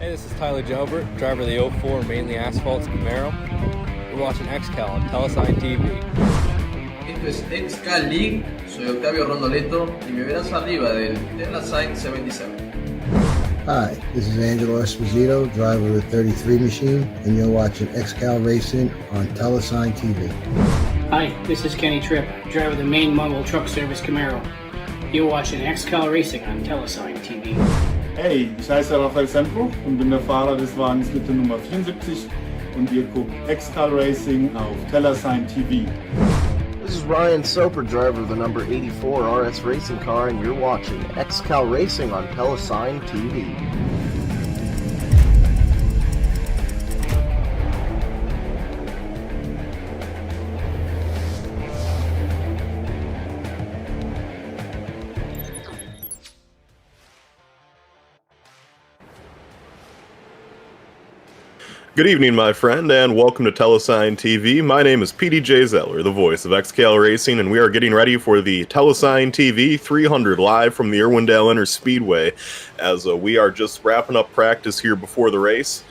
Hey, this is Tyler Gilbert, driver of the '04 mainly asphalt Camaro. We're watching XCAL on Telesign TV. Esto es XCAL League, soy Octavio Rondoletto y me verás arriba del Tella 77. Hi, this is Angelo Esposito, driver of the 33 machine, and you're watching XCAL Racing on Telesign TV. Hi, this is Kenny Tripp, driver of the main Mongol truck service Camaro. You're watching XCAL Racing on Telesign TV. Hey, ich heiße Rafael Sempro und bin der Fahrer des Wagens mit der Nummer 74 und ihr guckt XCAL Racing auf Telesign TV. This is Ryan Soper, driver of the number 84 RS racing car, and you're watching XCAL Racing on Telesign TV. Good evening, my friend, and welcome to Telesign TV. My name is PDJ Zeller, the voice of XCAL Racing, and we are getting ready for the Telesign TV 300 live from the Irwindale Inter Speedway, as we are just wrapping up practice here before the race.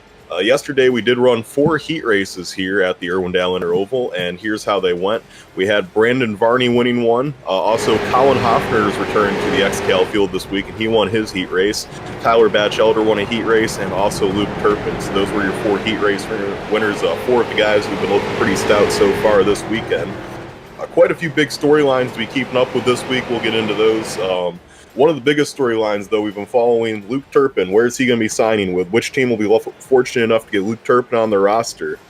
Yesterday we did run 4 heat races here at the Irwindale Inter Oval, and here's how they went. We had Brandon Varney winning one. Also, Colin Hoffner is returning to the XCAL field this week, and he won his heat race. Tyler Batchelder won a heat race, and also Luke Turpin. So those were your 4 heat race winners. 4 of the guys who've been looking pretty stout so far this weekend. Quite a few big storylines to be keeping up with this week. We'll get into those. One of the biggest storylines, though, we've been following Luke Turpin. Where is he going to be signing with? Which team will be fortunate enough to get Luke Turpin on their roster?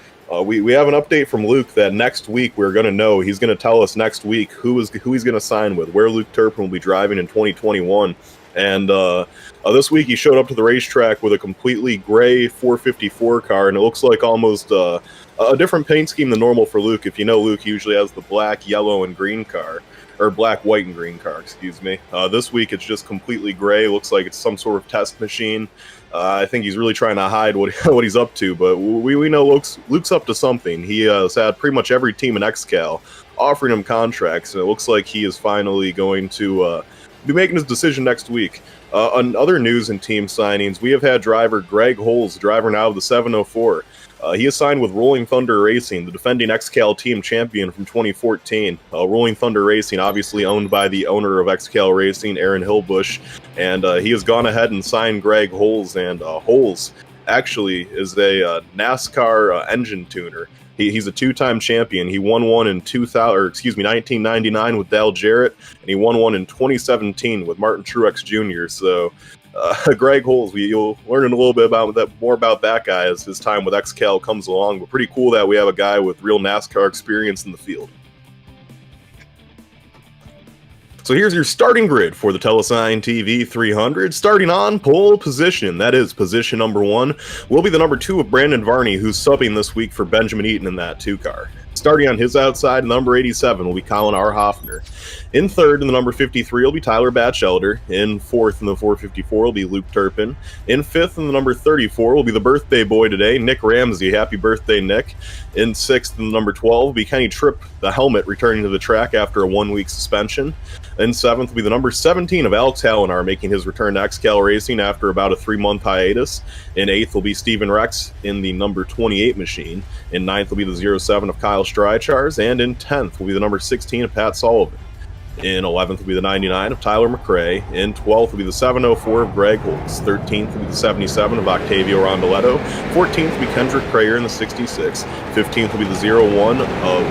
We have an update from Luke that next week we're going to know. He's going to tell us next week who he's going to sign with, where Luke Turpin will be driving in 2021. And this week he showed up to the racetrack with a completely gray 454 car, and it looks like almost a different paint scheme than normal for Luke. If you know Luke, he usually has the black, yellow, and green car. Or black, white, and green car, excuse me. This week it's just completely gray. Looks like it's some sort of test machine. I think he's really trying to hide what he's up to, but we know Luke's up to something. He has had pretty much every team in XCAL offering him contracts, and it looks like he is finally going to be making his decision next week. On other news and team signings, we have had driver Greg Holes, driver now of the 704. He is signed with Rolling Thunder Racing, the defending XCAL team champion from 2014. Rolling Thunder Racing, obviously owned by the owner of XCAL Racing, Aaron Hillbush, and he has gone ahead and signed Greg Holes. And Holes actually is a NASCAR engine tuner. He's a 2-time champion. He won one in 1999 with Dale Jarrett, and he won one in 2017 with Martin Truex Jr. So. Greg Holes, you'll learn a little bit more about that guy as his time with XCAL comes along, but pretty cool that we have a guy with real NASCAR experience in the field. So here's your starting grid for the Telesign TV 300. Starting on pole position, that is position number 1, will be the number 2 of Brandon Varney, who's subbing this week for Benjamin Eaton in that 2 car. Starting on his outside, number 87 will be Colin R. Hoffner. In third, in the number 53, will be Tyler Batchelder. In fourth, in the 454, will be Luke Turpin. In fifth, in the number 34, will be the birthday boy today, Nick Ramsey. Happy birthday, Nick. In sixth, in the number 12, will be Kenny Tripp, the helmet, returning to the track after a 1-week suspension. In seventh, will be the number 17 of Alex Hallinar, making his return to XCAL Racing after about a 3-month hiatus. In eighth, will be Steven Rex in the number 28 machine. In ninth, will be the 07 of Kyle Strychars, and in 10th will be the number 16 of Pat Sullivan. In 11th will be the 99 of Tyler McRae. In 12th will be the 704 of Greg Holtz. 13th will be the 77 of Octavio Rondoletto. 14th will be Kendrick Prayer in the 66. 15th will be the 01 of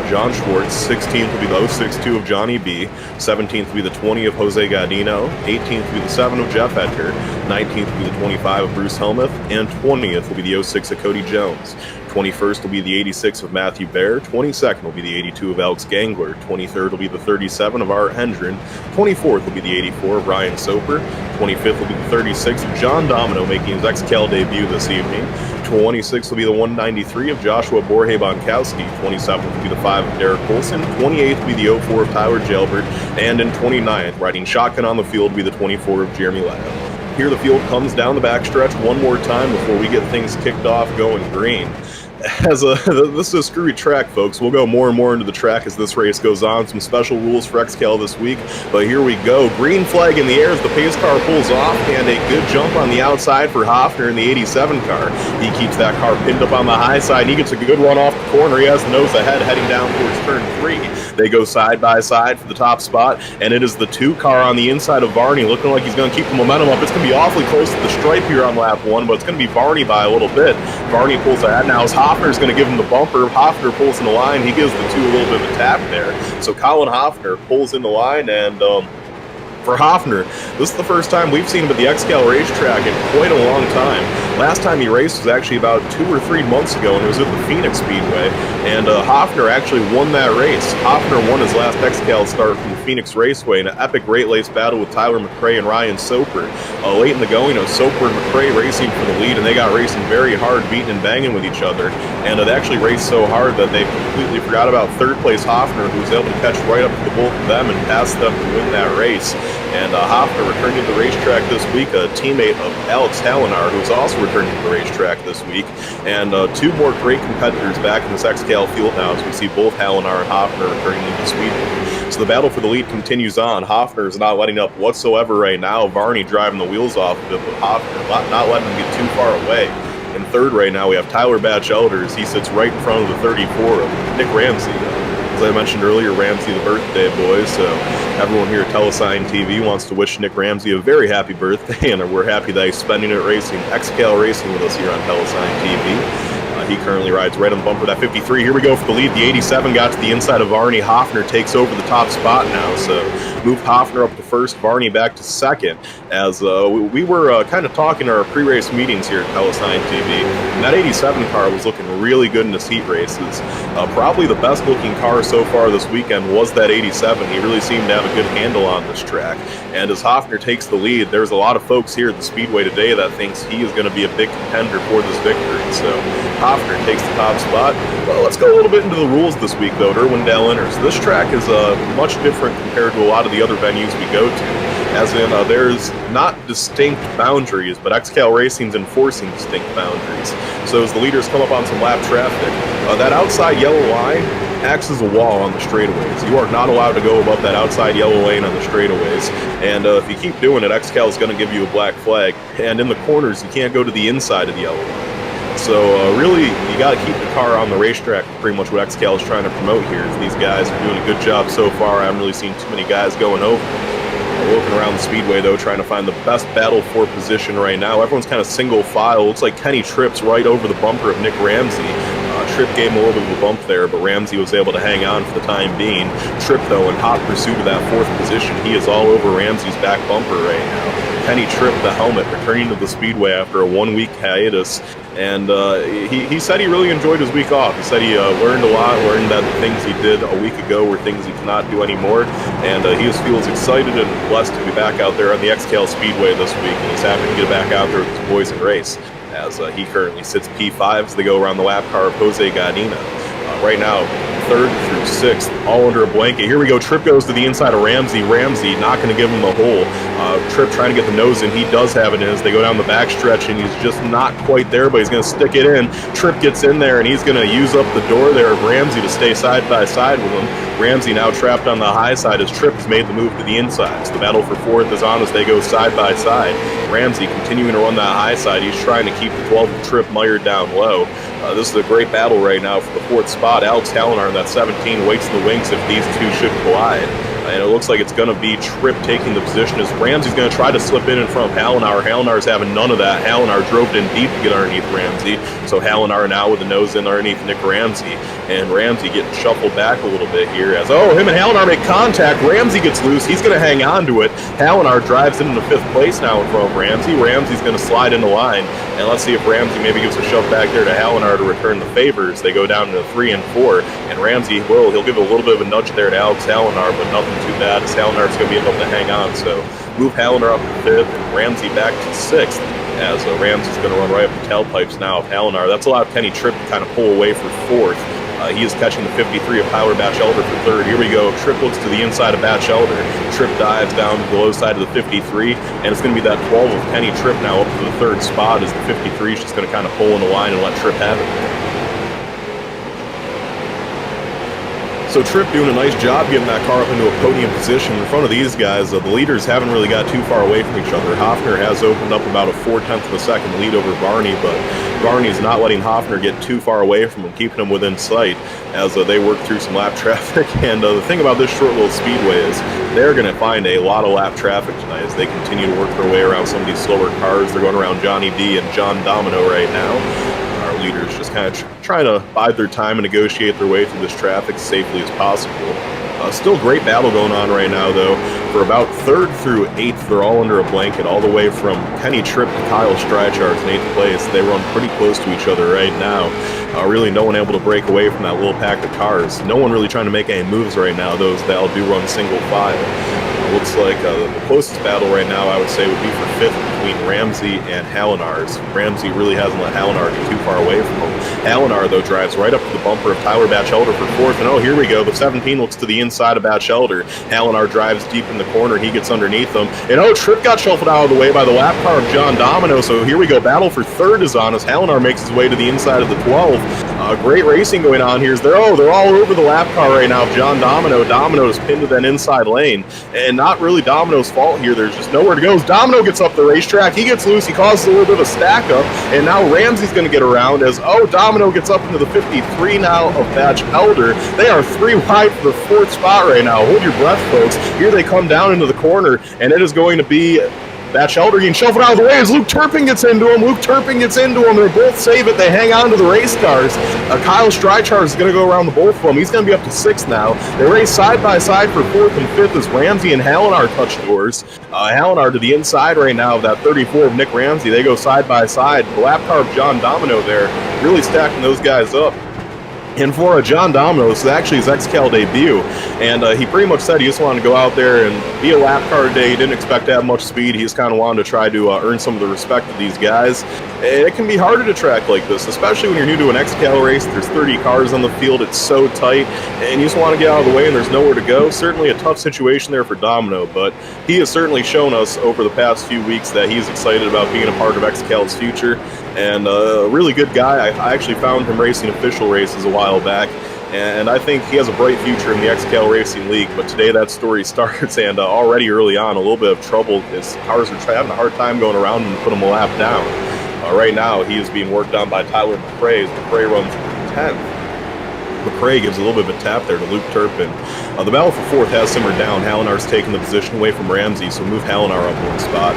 John Schwartz. 16th will be the 062 of Johnny B. 17th will be the 20 of Jose Gadino. 18th will be the 7 of Jeff Edgar. 19th will be the 25 of Bruce Helmuth. And 20th will be the 06 of Cody Jones. 21st will be the 86 of Matthew Baer. 22nd will be the 82 of Alex Gangler. 23rd will be the 37 of Art Hendren. 24th will be the 84 of Ryan Soper. 25th will be the 36 of John Domino, making his XCAL debut this evening. 26th will be the 193 of Joshua Borje Bonkowski. 27th will be the 5 of Derek Colson. 28th will be the 04 of Tyler Jalbert. And in 29th, riding shotgun on the field, will be the 24 of Jeremy Ladd. Here the field comes down the backstretch one more time before we get things kicked off going green. This is a screwy track, folks. We'll go more and more into the track as this race goes on. Some special rules for XCAL this week, but here we go. Green flag in the air as the pace car pulls off, and a good jump on the outside for Hoffner in the 87 car. He keeps that car pinned up on the high side, and he gets a good run off the corner. He has the nose ahead heading down towards turn 3. They go side by side for the top spot, and it is the 2 car on the inside of Varney, looking like he's going to keep the momentum up. It's going to be awfully close to the stripe here on lap 1, but it's going to be Varney by a little bit. Varney pulls ahead now as Hoffner's going to give him the bumper. Hoffner pulls in the line. He gives the 2 a little bit of a tap there. So Colin Hoffner pulls in the line, and for Hoffner, this is the first time we've seen him at the XCAL racetrack in quite a long time. Last time he raced was actually about 2 or 3 months ago, and it was at the Phoenix Speedway, and Hoffner actually won that race. Hoffner won his last XCAL start from the Phoenix Raceway in an epic Great Lakes battle with Tyler McRae and Ryan Soper. Late in the going, Soper and McRae racing for the lead, and they got racing very hard, beating and banging with each other, and they actually raced so hard that they completely forgot about third place Hoffner, who was able to catch right up to the both of them and pass them to win that race. And Hoffner returning to the racetrack this week, a teammate of Alex Hallinar, who's also returning to the racetrack this week. And 2 more great competitors back in this XCAL field now, as we see both Hallinar and Hoffner returning to the Speedway. So the battle for the lead continues on. Hoffner is not letting up whatsoever right now. Varney driving the wheels off of it, but Hoffner not letting him get too far away. In third right now, we have Tyler Batchelder as he sits right in front of the 34 of Nick Ramsey. As I mentioned earlier, Ramsey the birthday boy, so everyone here at Telesign TV wants to wish Nick Ramsey a very happy birthday, and we're happy that he's spending it racing XCAL racing with us here on Telesign TV. He currently rides right on the bumper of that 53. Here we go for the lead. The 87 got to the inside of Varney. Hoffner takes over the top spot now, so move Hoffner up to first, Varney back to second, as we were kind of talking in our pre-race meetings here at Telesign TV, and that 87 car was looking really good in his heat races. Probably the best looking car so far this weekend was that 87. He really seemed to have a good handle on this track, and as Hoffner takes the lead, there's a lot of folks here at the Speedway today that thinks he is going to be a big contender for this victory, so Hoffner takes the top spot. Well, let's go a little bit into the rules this week, though, at Irwindale Inners. This track is much different compared to a lot of the other venues we go to, as in there's not distinct boundaries, but XCAL Racing's enforcing distinct boundaries. So as the leaders come up on some lap traffic, that outside yellow line acts as a wall on the straightaways. You are not allowed to go above that outside yellow lane on the straightaways, and if you keep doing it, XCAL is going to give you a black flag, and in the corners, you can't go to the inside of the yellow line. So really, you got to keep the car on the racetrack, pretty much what XCAL is trying to promote here. These guys are doing a good job so far. I haven't really seen too many guys going over. Looking around the Speedway, though, trying to find the best battle for position right now. Everyone's kind of single file. Looks like Kenny Tripp's right over the bumper of Nick Ramsey. Tripp gave him a little bit of a bump there, but Ramsey was able to hang on for the time being. Tripp, though, in hot pursuit of that 4th position. He is all over Ramsey's back bumper right now. Kenny Tripp, the helmet, returning to the Speedway after a 1-week hiatus. And he said he really enjoyed his week off. He said he learned a lot, learned that the things he did a week ago were things he cannot do anymore. And he just feels excited and blessed to be back out there on the XCAL Speedway this week. And he's happy to get back out there with his boys and race, as he currently sits P5 as they go around the lap car of Jose Godina. Right now, 3rd through 6th, all under a blanket. Here we go. Tripp goes to the inside of Ramsey. Ramsey not going to give him the hole. Tripp trying to get the nose in. He does have it in as they go down the back stretch, and he's just not quite there, but he's going to stick it in. Tripp gets in there, and he's going to use up the door there of Ramsey to stay side by side with him. Ramsey now trapped on the high side as Tripp has made the move to the inside. So the battle for 4th is on as they go side by side. Ramsey continuing to run that high side. He's trying to keep the 12 of Tripp mired down low. This is a great battle right now for the 4th spot. Alex Hallinar in that 17 waits in the wings if these two should collide. And it looks like it's going to be Tripp taking the position as Ramsey's going to try to slip in front of Hallinar. Hallinar's having none of that. Hallinar drove in deep to get underneath Ramsey. So Hallinar now with the nose in underneath Nick Ramsey. And Ramsey getting shuffled back a little bit here as, him and Hallinar make contact. Ramsey gets loose. He's going to hang on to it. Hallinar drives into 5th place now in front of Ramsey. Ramsey's going to slide in the line. And let's see if Ramsey maybe gives a shove back there to Hallinar to return the favors. They go down to 3 and 4. And Ramsey he'll give a little bit of a nudge there to Alex Hallinar, but nothing too bad as Hallinar's going to be able to hang on. So move Hallinar up to 5th and Ramsey back to 6th as Ramsey's going to run right up the tailpipes now of Hallinar. That's allowed Kenny Tripp to kind of pull away for 4th. He is catching the 53 of Tyler Batchelder for 3rd. Here we go. Tripp looks to the inside of Batchelder. Tripp dives down to the low side of the 53, and it's going to be that 12 of Kenny Tripp now up to the 3rd spot as the 53 is just going to kind of pull in the line and let Tripp have it. So Tripp doing a nice job getting that car up into a podium position in front of these guys. The leaders haven't really got too far away from each other. Hofner has opened up about a 0.4 of a second lead over Varney, but Varney's not letting Hofner get too far away from him, keeping him within sight as they work through some lap traffic. And the thing about this short little speedway is they're going to find a lot of lap traffic tonight as they continue to work their way around some of these slower cars. They're going around Johnny D and John Domino right now. Our leaders just kind of trying to bide their time and negotiate their way through this traffic as safely as possible. Still great battle going on right now, though. For about 3rd through 8th, they're all under a blanket, all the way from Kenny Tripp to Kyle Streichhardt in 8th place. They run pretty close to each other right now. Really no one able to break away from that little pack of cars. No one really trying to make any moves right now. Those that all do run single file. Looks like the closest battle right now, I would say, would be for 5th between Ramsey and Hallenars. Ramsey really hasn't let Hallenar get too far away from him. Hallenar, though, drives right up to the bumper of Tyler Batchelder for 4th. And oh, here we go. The 17 looks to the inside of Batchelder. Hallenar drives deep in the corner. He gets underneath them. And oh, Tripp got shuffled out of the way by the lap car of John Domino. So here we go. Battle for 3rd is on as Hallenar makes his way to the inside of the 12. Great racing going on here. They're all over the lap car right now of John Domino. Domino is pinned to that inside lane. And not really Domino's fault here. There's just nowhere to go. As Domino gets up the racetrack, he gets loose. He causes a little bit of a stack up. And now Ramsey's going to get around as, Domino gets up into the 53 now of Batchelder. They are 3 wide for the 4th spot right now. Hold your breath, folks. Here they come down into the corner, and it is going to be Batchelder getting shuffled out of the way as Luke Turpin gets into him. They're both save it. They hang on to the race cars. Kyle Streichhardt is going to go around the both of them. He's going to be up to 6th now. They race side by side for 4th and 5th as Ramsey and Hallenar touch doors. Hallenar to the inside right now of that 34 of Nick Ramsey. They go side by side. The lap car of John Domino there, really stacking those guys up. And for John Domino, this is actually his XCAL debut, and he pretty much said he just wanted to go out there and be a lap car today. He didn't expect to have much speed. He just kind of wanted to try to earn some of the respect of these guys. It can be harder to track like this, especially when you're new to an XCAL race. There's 30 cars on the field. It's so tight, and you just want to get out of the way, and there's nowhere to go. Certainly a tough situation there for Domino, but he has certainly shown us over the past few weeks that he's excited about being a part of XCAL's future, and a really good guy. I actually found him racing official races a while back, and I think he has a bright future in the XCAL Racing League. But today that story starts, and already early on, a little bit of trouble. His cars are having a hard time going around and put him a lap down. Right now, he is being worked on by Tyler McRae as McRae runs 10th. McRae gives a little bit of a tap there to Luke Turpin. The battle for 4th has simmered down. Hallenar's taking the position away from Ramsey, so move Hallenar up 1 spot.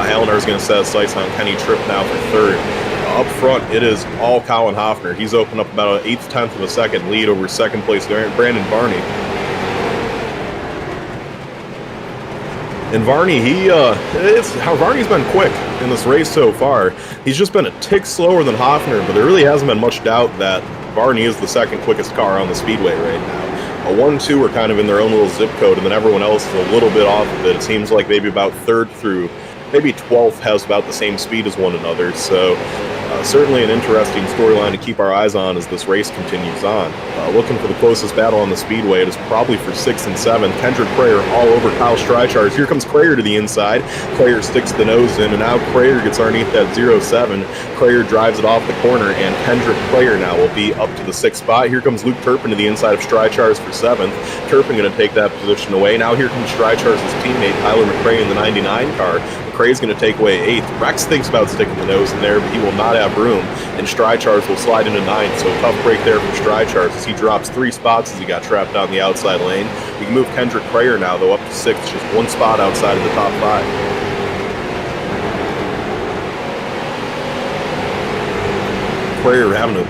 Hallenar's going to set his sights on Kenny Tripp now for 3rd. Up front, it is all Colin Hofner. He's opened up about an 1/8 of a second lead over 2nd place Brandon Varney. And Varney, Varney's been quick in this race so far. He's just been a tick slower than Hofner, but there really hasn't been much doubt that Varney is the 2nd quickest car on the speedway right now. 1, 2 are kind of in their own little zip code, and then everyone else is a little bit off of it. It seems like maybe about 3rd through maybe 12th has about the same speed as one another. So certainly an interesting storyline to keep our eyes on as this race continues on. Looking for the closest battle on the speedway, it is probably for 6th and 7th. Kendrick Crayer all over Kyle Streichhardt. Here comes Crayer to the inside. Crayer sticks the nose in, and now Crayer gets underneath that 0-7. Crayer drives it off the corner, and Kendrick Crayer now will be up to the 6th spot. Here comes Luke Turpin to the inside of Streichhardt for 7th. Turpin going to take that position away. Now here comes Streichardt's teammate Tyler McRae in the 99 car. McRae's going to take away 8th. Rex thinks about sticking the nose in there, but he will not have room, and Streichhardt will slide into 9th. So tough break there from Streichhardt as he drops 3 spots as he got trapped down the outside lane. We can move Kendrick Crayer now, though, up to 6th, just 1 spot outside of the top 5. Crayer having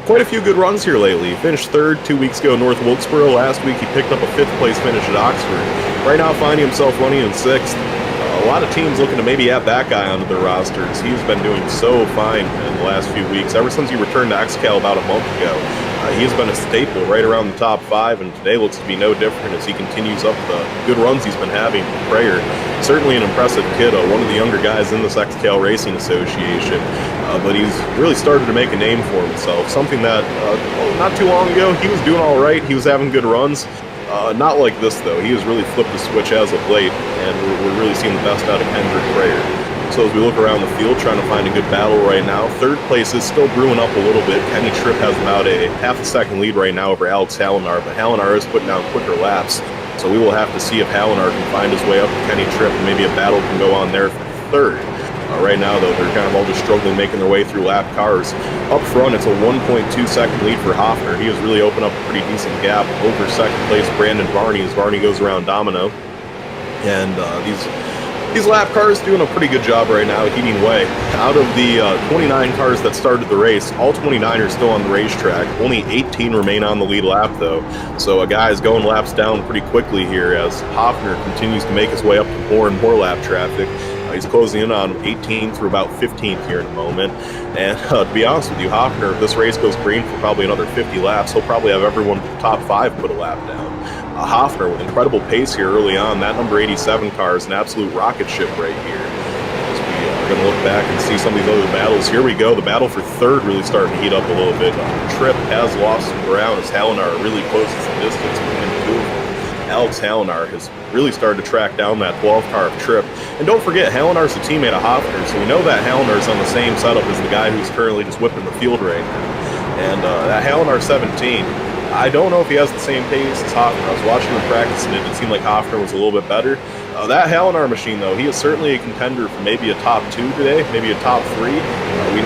quite a few good runs here lately. He finished 3rd 2 weeks ago in North Wilkesboro. Last week he picked up a 5th place finish at Oxford. Right now finding himself running in 6th. A lot of teams looking to maybe add that guy onto their rosters. He's been doing so fine in the last few weeks. Ever since he returned to XCAL about a month ago, he's been a staple right around the top 5, and today looks to be no different as he continues up the good runs he's been having from Crayer. Certainly an impressive kid, one of the younger guys in this XCAL Racing Association, but he's really started to make a name for himself, something that not too long ago he was doing all right. He was having good runs. Not like this, though. He has really flipped the switch as of late, and we're really seeing the best out of Kendrick Crayer. So as we look around the field trying to find a good battle right now, third place is still brewing up a little bit. Kenny Tripp has about a half a second lead right now over Alex Hallinar, but Hallinar is putting down quicker laps. So we will have to see if Hallinar can find his way up to Kenny Tripp, and maybe a battle can go on there for third. Right now, though, they're kind of all just struggling making their way through lap cars. Up front, it's a 1.2 second lead for Hoffner. He has really opened up a pretty decent gap over second place Brandon Varney as Varney goes around Domino. And these lap cars doing a pretty good job right now heating way. Out of the 29 cars that started the race, all 29 are still on the racetrack. Only 18 remain on the lead lap, though. So a guy is going laps down pretty quickly here as Hoffner continues to make his way up to more and more lap traffic. He's closing in on 18th through about 15th here in a moment. And to be honest with you, Hoffner, if this race goes green for probably another 50 laps, he'll probably have everyone in the top 5 put a lap down. Hoffner with incredible pace here early on. That number 87 car is an absolute rocket ship right here. As we are going to look back and see some of these other battles. Here we go. The battle for third really starting to heat up a little bit. Tripp has lost some ground as Hallinar really closes the distance between the two of them. Alex Hallinar has really started to track down that 12 car of Tripp. And don't forget, Hallinar's a teammate of Hoffner, so we know that Hallinar's on the same setup as the guy who's currently just whipping the field right now. And that Hallinar 17, I don't know if he has the same pace as Hoffner. I was watching him practice, and it seemed like Hoffner was a little bit better. That Hallinar machine, though, he is certainly a contender for maybe a top 2 today, maybe a top 3.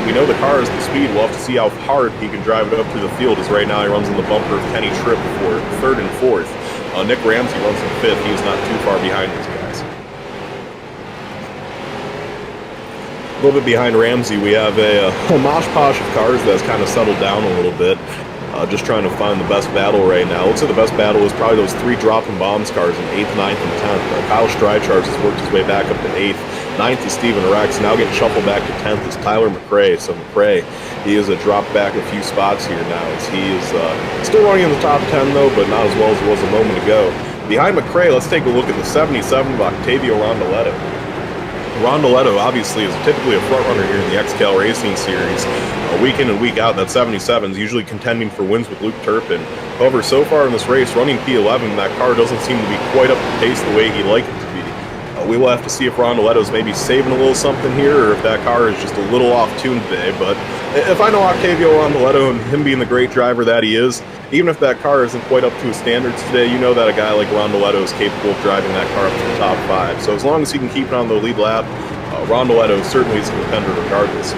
We know the car is the speed. We'll have to see how hard he can drive it up through the field, as right now he runs in the bumper of Kenny Tripp for 3rd and 4th. Nick Ramsey runs in 5th. He is not too far behind these guys. A little bit behind Ramsey, we have a mosh posh of cars that's kind of settled down a little bit. Just trying to find the best battle right now. Looks like the best battle is probably those 3 dropping bombs cars in 8th, 9th, and 10th. Kyle Strycharz has worked his way back up to 8th. 9th is Steven Rex. Now getting shuffled back to 10th is Tyler McRae. So McRae, he is dropped back a few spots here now. As he is still running in the top 10, though, but not as well as it was a moment ago. Behind McRae, let's take a look at the 77 of Octavio Rondoletto. Rondoletto obviously is typically a front runner here in the XCAL Racing Series. Week in and week out, that 77 is usually contending for wins with Luke Turpin. However, so far in this race, running P11, that car doesn't seem to be quite up to pace the way he'd like it to be. We will have to see if Rondoletto's maybe saving a little something here, or if that car is just a little off tune today. But if I know Octavio Rondoletto and him being the great driver that he is, even if that car isn't quite up to his standards today, you know that a guy like Rondoletto is capable of driving that car up to the top 5. So as long as he can keep it on the lead lap, Rondoletto certainly is a contender regardless.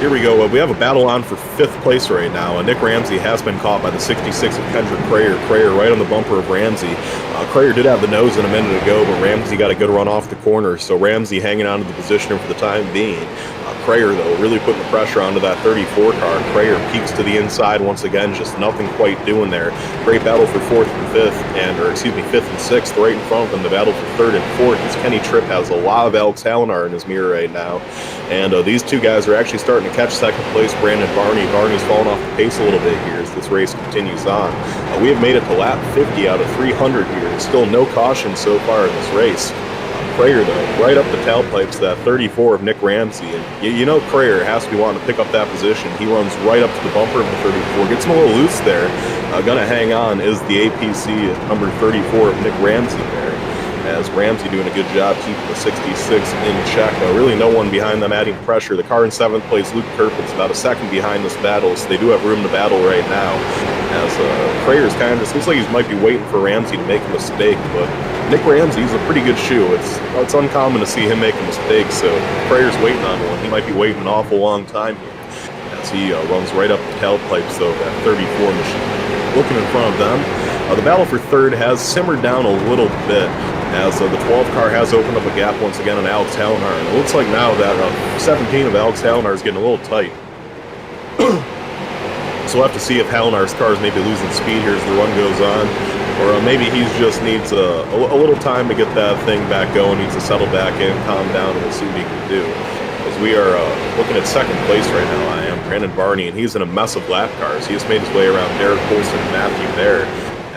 Here we go. We have a battle on for 5th place right now. Nick Ramsey has been caught by the 66 of Kendrick Crayer. Crayer right on the bumper of Ramsey. Crayer did have the nose in a minute ago, but Ramsey got a good run off the corner, so Ramsey hanging on to the position for the time being. Crayer, though, really putting the pressure onto that 34 car. Crayer peeks to the inside once again, just nothing quite doing there. Great battle for 4th and 5th, 5th and 6th, right in front of them. The battle for 3rd and 4th as Kenny Tripp has a lot of Alex Hallinar in his mirror right now. And these two guys are actually starting to catch 2nd place Brandon Varney. Varney's fallen off the pace a little bit here as this race continues on. We have made it to lap 50 out of 300 here. There's still no caution so far in this race. Crayer, though, right up the tailpipes, that 34 of Nick Ramsey. And you know Crayer has to be wanting to pick up that position. He runs right up to the bumper of the 34, gets him a little loose there. Gonna hang on is the APC number 34 of Nick Ramsey there. As Ramsey doing a good job keeping the 66 in check. Really no one behind them adding pressure. The car in 7th place, Luke Turpin's about a second behind this battle, so they do have room to battle right now. As Crayer's kind of just looks like he might be waiting for Ramsey to make a mistake, but Nick Ramsey's a pretty good shoe. It's uncommon to see him make a mistake, so Crayer's waiting on one. He might be waiting an awful long time here. As he runs right up the tailpipes, though, that 34 machine. Looking in front of them, the battle for 3rd has simmered down a little bit, as the 12 car has opened up a gap once again on Alex Hallinar. And it looks like now that 17 of Alex Hallinar is getting a little tight. So we'll have to see if Hallinar's car is maybe losing speed here as the run goes on, or maybe he just needs a little time to get that thing back going, needs to settle back in, calm down, and we'll see what he can do. As we are looking at 2nd place right now, I am Brandon Varney, and he's in a mess of lap cars. He has made his way around Derek Colson and Matthew there,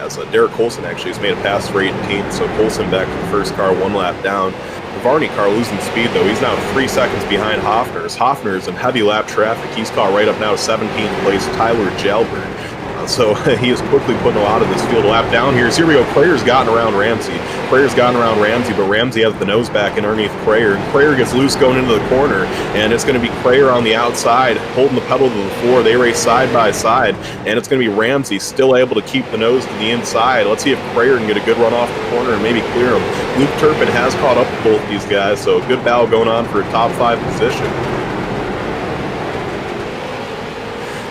as Derek Colson actually has made a pass for 18th, so Colson back to the first car, 1 lap down. The Varney car losing speed, though. He's now 3 seconds behind Hoffner. Hoffner is in heavy lap traffic. He's caught right up now to 17th place, Tyler Jalbert. So he is quickly putting a lot of this field lap down here. So here we go. Crayer's gotten around Ramsey. But Ramsey has the nose back in underneath Crayer. And Crayer gets loose going into the corner, and it's going to be Crayer on the outside holding the pedal to the floor. They race side by side, and it's going to be Ramsey still able to keep the nose to the inside. Let's see if Crayer can get a good run off the corner and maybe clear him. Luke Turpin has caught up with both these guys, so a good battle going on for a top 5 position.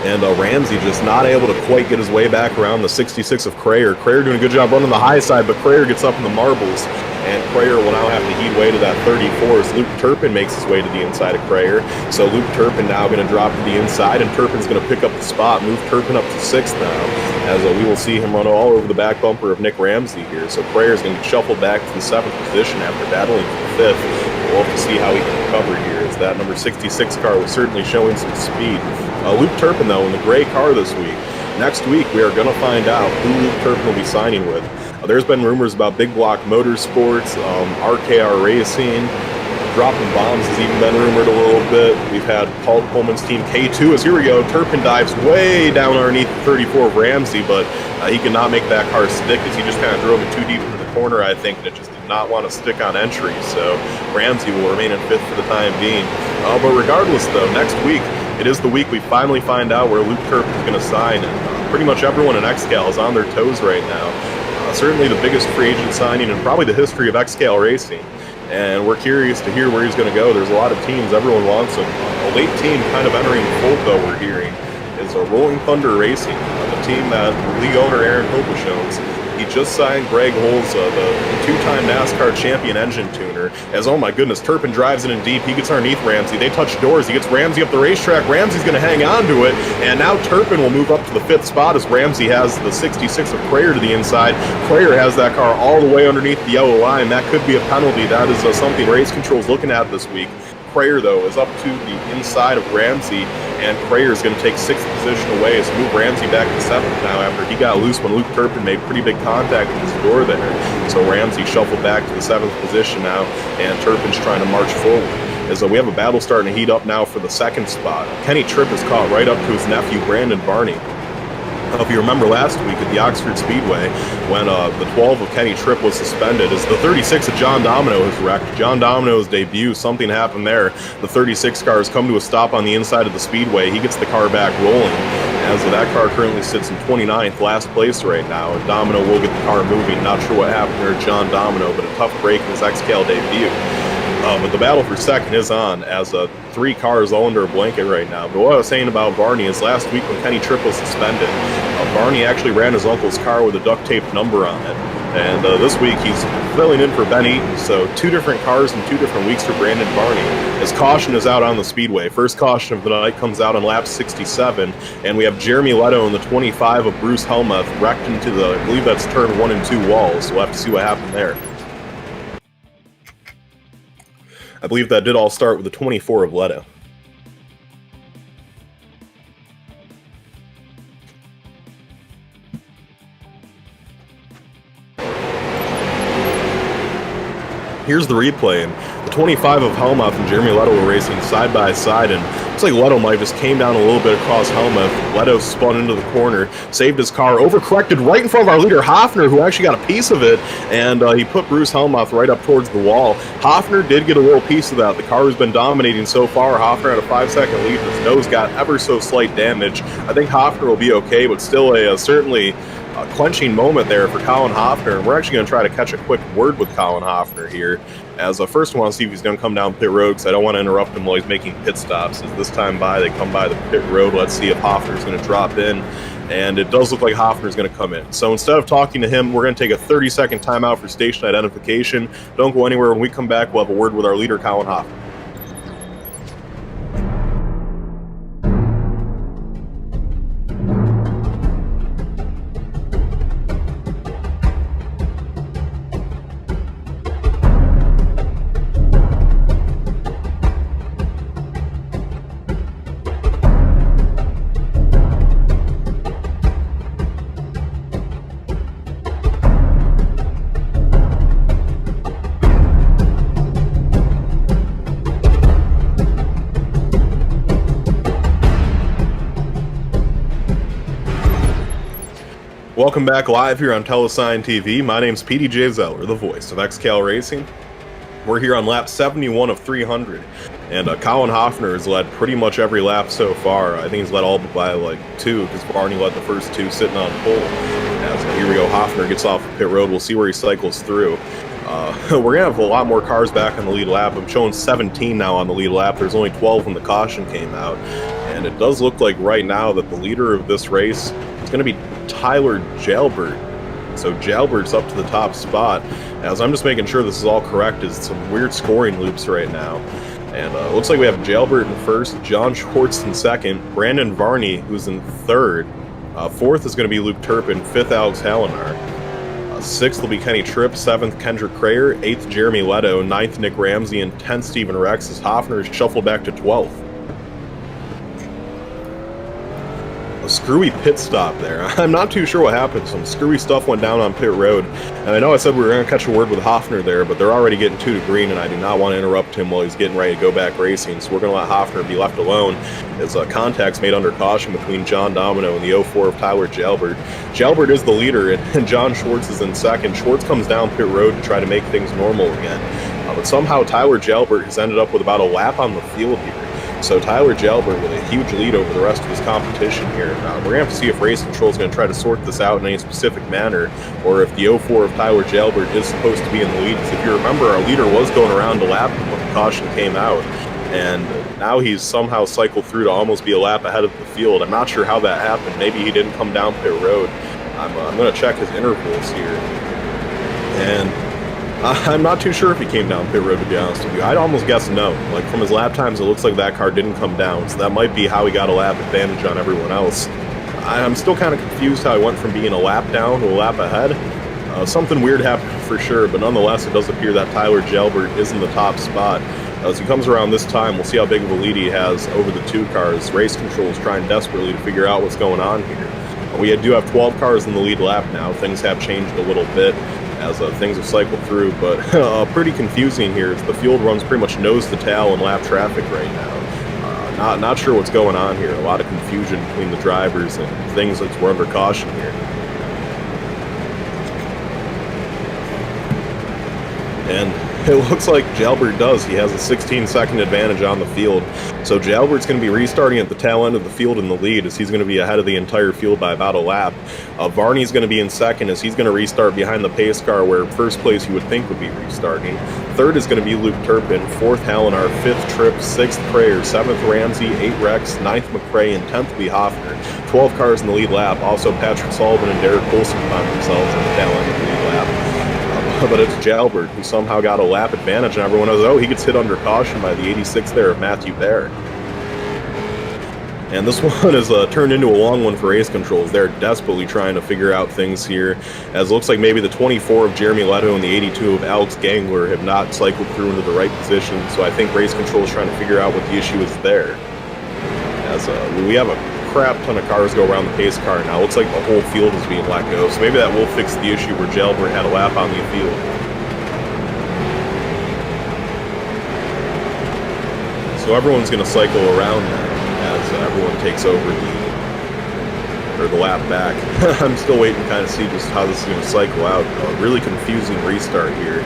And Ramsey just not able to quite get his way back around the 66 of Crayer. Crayer doing a good job running the high side, but Crayer gets up in the marbles, and Crayer will now have to heat way to that 34 as Luke Turpin makes his way to the inside of Crayer. So Luke Turpin now going to drop to the inside, and Turpin's going to pick up the spot, move Turpin up to 6th now, as we will see him run all over the back bumper of Nick Ramsey here. So Crayer's going to get shuffled back to the 7th position after battling for the 5th. We'll have to see how he can recover here, as that number 66 car was certainly showing some speed. Luke Turpin, though, in the gray car this week. Next week, we are going to find out who Luke Turpin will be signing with. There's been rumors about Big Block Motorsports, RKR Racing, Dropping Bombs has even been rumored a little bit. We've had Paul Coleman's team K2, as here we go. Turpin dives way down underneath the 34 of Ramsey, but he could not make that car stick as he just kind of drove it too deep into the corner, I think, and it just did not want to stick on entry. So Ramsey will remain in 5th for the time being. But regardless, though, next week, it is the week we finally find out where Luke Turpin is going to sign, and pretty much everyone in XCAL is on their toes right now. Certainly the biggest free agent signing in probably the history of XCAL racing, and we're curious to hear where he's going to go. There's a lot of teams, everyone wants him. A late team kind of entering the fold, though, we're hearing, is Rolling Thunder Racing, the team that league owner Aaron Kopisch owns. He just signed Greg Holes, the two-time NASCAR champion engine tuner, as, oh my goodness, Turpin drives it in deep. He gets underneath Ramsey. They touch doors. He gets Ramsey up the racetrack. Ramsey's going to hang on to it, and now Turpin will move up to the 5th spot as Ramsey has the 66 of Crayer to the inside. Crayer has that car all the way underneath the yellow line. That could be a penalty. That is something Race Control's looking at this week. Crayer, though, is up to the inside of Ramsey, and Crayer is going to take 6th position away as move Ramsey back to 7th now after he got loose when Luke Turpin made pretty big contact with his door there. So Ramsey shuffled back to the 7th position now, and Turpin's trying to march forward. As we have a battle starting to heat up now for the 2nd spot. Kenny Tripp is caught right up to his nephew Brandon Barney. If you remember last week at the Oxford Speedway, when the 12 of Kenny Tripp was suspended, as the 36 of John Domino was wrecked. John Domino's debut, something happened there. The 36 car has come to a stop on the inside of the Speedway. He gets the car back rolling, as that car currently sits in 29th, last place right now. And Domino will get the car moving. Not sure what happened there to John Domino, but a tough break in his XCAL debut. But the battle for 2nd is on, as 3 cars all under a blanket right now. But what I was saying about Barney is last week when Kenny Tripp was suspended, Barney actually ran his uncle's car with a duct tape number on it. And this week he's filling in for Ben Eaton. So 2 different cars in 2 different weeks for Brandon Barney. His caution is out on the Speedway. First caution of the night comes out on lap 67. And we have Jeremy Leto in the 25 of Bruce Helmuth wrecked into the, I believe that's turn 1 and 2 walls. So we'll have to see what happened there. I believe that did all start with the 24 of Leto. Here's the replay, and the 25 of Helmuth and Jeremy Leto were racing side by side, and it looks like Leto might have just came down a little bit across Helmuth. Leto spun into the corner, saved his car, overcorrected right in front of our leader Hoffner, who actually got a piece of it, and he put Bruce Helmuth right up towards the wall. Hoffner did get a little piece of that. The car has been dominating so far. Hoffner had a 5-second lead. His nose got ever so slight damage. I think Hoffner will be okay, but still certainly a clenching moment there for Colin Hoffner, and we're actually going to try to catch a quick word with Colin Hoffner here. As first I want to see if he's going to come down pit road, because I don't want to interrupt him while he's making pit stops. As this time they come by the pit road. Let's see if Hoffner's going to drop in, and it does look like Hoffner's going to come in. So instead of talking to him, we're going to take a 30-second timeout for station identification. Don't go anywhere. When we come back, we'll have a word with our leader, Colin Hoffner. Welcome back live here on Telesign TV. My name's PDJ Zeller, the voice of XCAL Racing. We're here on lap 71 of 300, and Colin Hoffner has led pretty much every lap so far. I think he's led all but by like 2, because Barney led the first 2 sitting on pole. Here we go, Hoffner gets off pit road. We'll see where he cycles through. We're going to have a lot more cars back on the lead lap. I'm showing 17 now on the lead lap. There's only 12 when the caution came out. And it does look like right now that the leader of this race is going to be Tyler Jalbert. So Jalbert's up to the top spot. As I'm just making sure this is all correct, is some weird scoring loops right now. And looks like we have Jalbert in first, John Schwartz in second, Brandon Varney, who's in third. Fourth is going to be Luke Turpin, fifth Alex Hallinar. Sixth will be Kenny Tripp, seventh Kendrick Crayer, eighth Jeremy Leto, ninth Nick Ramsey, and 10th Stephen Rex as Hoffner is shuffled back to 12th. A screwy pit stop there. I'm not too sure what happened. Some screwy stuff went down on pit road. And I know I said we were going to catch a word with Hoffner there, but they're already getting 2 to green, and I do not want to interrupt him while he's getting ready to go back racing. So we're going to let Hoffner be left alone as contact's made under caution between John Domino and the 04 of Tyler Jalbert. Jalbert is the leader, and John Schwartz is in second. Schwartz comes down pit road to try to make things normal again. But somehow Tyler Jalbert has ended up with about a lap on the field here. So Tyler Jalbert with a huge lead over the rest of his competition here. We're going to have to see if Race Control is going to try to sort this out in any specific manner, or if the 04 of Tyler Jalbert is supposed to be in the lead. Because if you remember, our leader was going around to lap him when the caution came out, and now he's somehow cycled through to almost be a lap ahead of the field. I'm not sure how that happened. Maybe he didn't come down pit road. I'm going to check his intervals here. And I'm not too sure if he came down pit road, to be honest with you. I'd almost guess no. Like, from his lap times, it looks like that car didn't come down, so that might be how he got a lap advantage on everyone else. I'm still kind of confused how he went from being a lap down to a lap ahead. Something weird happened for sure, but nonetheless, it does appear that Tyler Jalbert is in the top spot. As he comes around this time, we'll see how big of a lead he has over the 2 cars. Race Control is trying desperately to figure out what's going on here. We do have 12 cars in the lead lap now. Things have changed a little bit as things have cycled through, but pretty confusing here. The field runs pretty much nose to tail in lap traffic right now. Not sure what's going on here. A lot of confusion between the drivers and things that we're under caution here. And it looks like Jalbert does. He has a 16-second advantage on the field. So Jalbert's going to be restarting at the tail end of the field in the lead, as he's going to be ahead of the entire field by about a lap. Varney's going to be in second, as he's going to restart behind the pace car, where first place you would think would be restarting. Third is going to be Luke Turpin, fourth Hallinar, fifth Tripp, sixth Crayer, seventh Ramsey, 8 Rex, 9th McRae, and 10th will be Hoffner. 12 cars in the lead lap. Also Patrick Sullivan and Derek Coulson find themselves on the tail end of the lead lap. But it's Jalbert who somehow got a lap advantage, and everyone knows, oh, he gets hit under caution by the 86 there of Matthew Baird. And this one is turned into a long one for Race Controls. They're desperately trying to figure out things here, as it looks like maybe the 24 of Jeremy Leto and the 82 of Alex Gangler have not cycled through into the right position. So I think Race Control is trying to figure out what the issue is there. As we have a crap ton of cars go around the pace car now. Looks like the whole field is being let go, so maybe that will fix the issue where Jalbert had a lap on the field. So everyone's going to cycle around now as everyone takes over the lap back. I'm still waiting to kind of see just how this is going to cycle out. A really confusing restart here,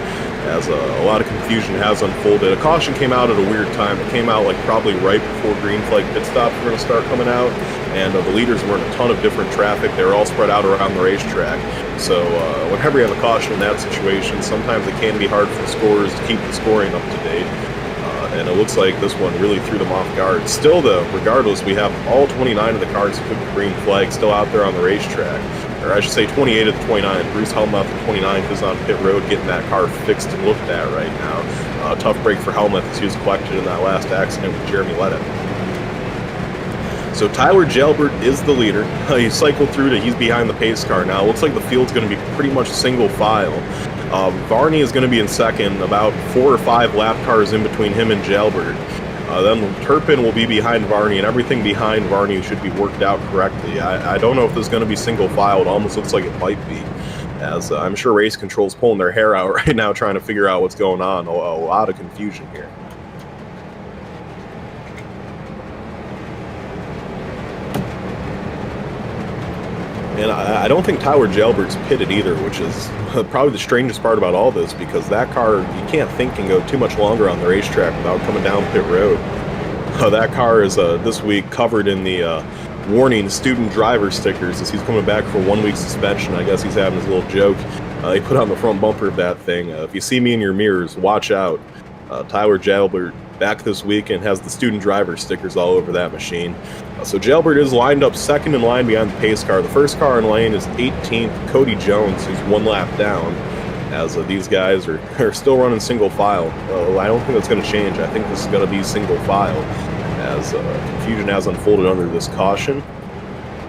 as a lot of confusion has unfolded. A caution came out at a weird time. It came out like probably right before green flag pit stops were going to start coming out, and the leaders were in a ton of different traffic. They were all spread out around the racetrack. So whenever you have a caution in that situation, sometimes it can be hard for the scorers to keep the scoring up to date. And it looks like this one really threw them off guard. Still, though, regardless, we have all 29 of the cars who took the green flag still out there on the racetrack. Or I should say 28 of the 29. Bruce Helmuth, the 29th, is on pit road getting that car fixed and looked at right now. Tough break for Helmuth, as he was collected in that last accident with Jeremy Leto. So Tyler Jalbert is the leader. He cycled through to, he's behind the pace car now. Looks like the field's going to be pretty much single file. Varney is going to be in second, about 4 or 5 lap cars in between him and Jalbert. Then Turpin will be behind Varney, and everything behind Varney should be worked out correctly. I don't know if this is going to be single file. It almost looks like it might be, as I'm sure Race Control's pulling their hair out right now trying to figure out what's going on. A lot of confusion here. And I don't think Tyler Jailbert's pitted either, which is probably the strangest part about all this, because that car, you can't think can go too much longer on the racetrack without coming down pit road. That car is this week covered in the warning student driver stickers as he's coming back for 1 week suspension. I guess he's having his little joke. He put on the front bumper of that thing. If you see me in your mirrors, watch out. Tyler Jailbert back this week and has the student driver stickers all over that machine. So Jailbert is lined up second in line behind the pace car. The first car in lane is 18th, Cody Jones, who's 1 lap down, as these guys are still running single file. I don't think that's going to change. I think this is going to be single file as confusion has unfolded under this caution.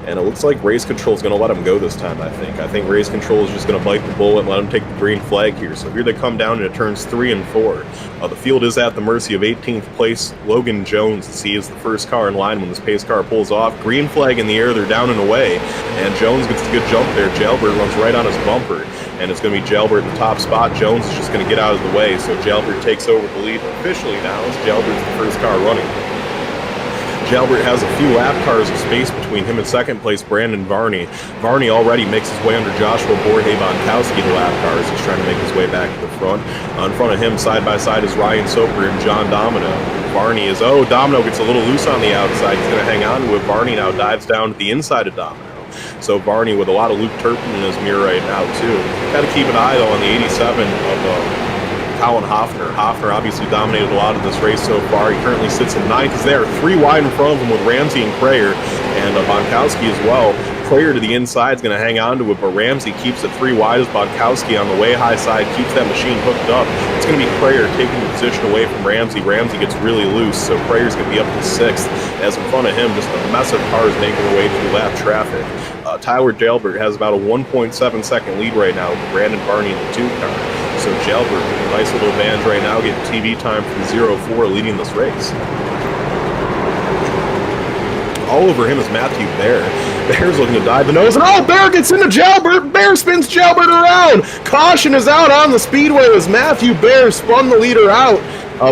And it looks like Race Control is going to let him go this time, I think. I think Race Control is just going to bite the bullet and let him take the green flag here. So here they come down into turns 3 and 4. The field is at the mercy of 18th place Logan Jones, as he is the first car in line when this pace car pulls off. Green flag in the air, they're down and away. And Jones gets a good jump there. Jailbert runs right on his bumper. And it's going to be Jailbert in the top spot. Jones is just going to get out of the way. So Jailbert takes over the lead officially now, as Jailbert's the first car running. Jailbert has a few lap cars of space between him and second place Brandon Varney. Varney already makes his way under Joshua Borje-Bonkowski, the lap cars. He's trying to make his way back to the front. In front of him, side by side, is Ryan Soper and John Domino. Varney is, Domino gets a little loose on the outside. He's going to hang on to it. Varney now dives down to the inside of Domino. So Varney with a lot of Luke Turpin in his mirror right now, too. Got to keep an eye, though, on the 87 of Colin Hoffner. Hoffner obviously dominated a lot of this race so far. He currently sits in 9th. He's there, 3 wide in front of him with Ramsey and Prayer, and Bonkowski as well. Prayer to the inside is going to hang on to it, but Ramsey keeps it 3 wide as Bonkowski on the way high side keeps that machine hooked up. It's going to be Prayer taking the position away from Ramsey. Ramsey gets really loose, so Prayer's going to be up to 6th, as in front of him, just a mess of cars making their way through lap traffic. Tyler Jailbert has about a 1.7 second lead right now with Brandon Varney in the 2 car. So Jailbert, nice little advantage right now, getting TV time from 0-4, leading this race. All over him is Matthew Bear. Bear's looking to dive the nose, and Bear gets into Jailbert. Bear spins Jailbert around. Caution is out on the speedway as Matthew Bear spun the leader out.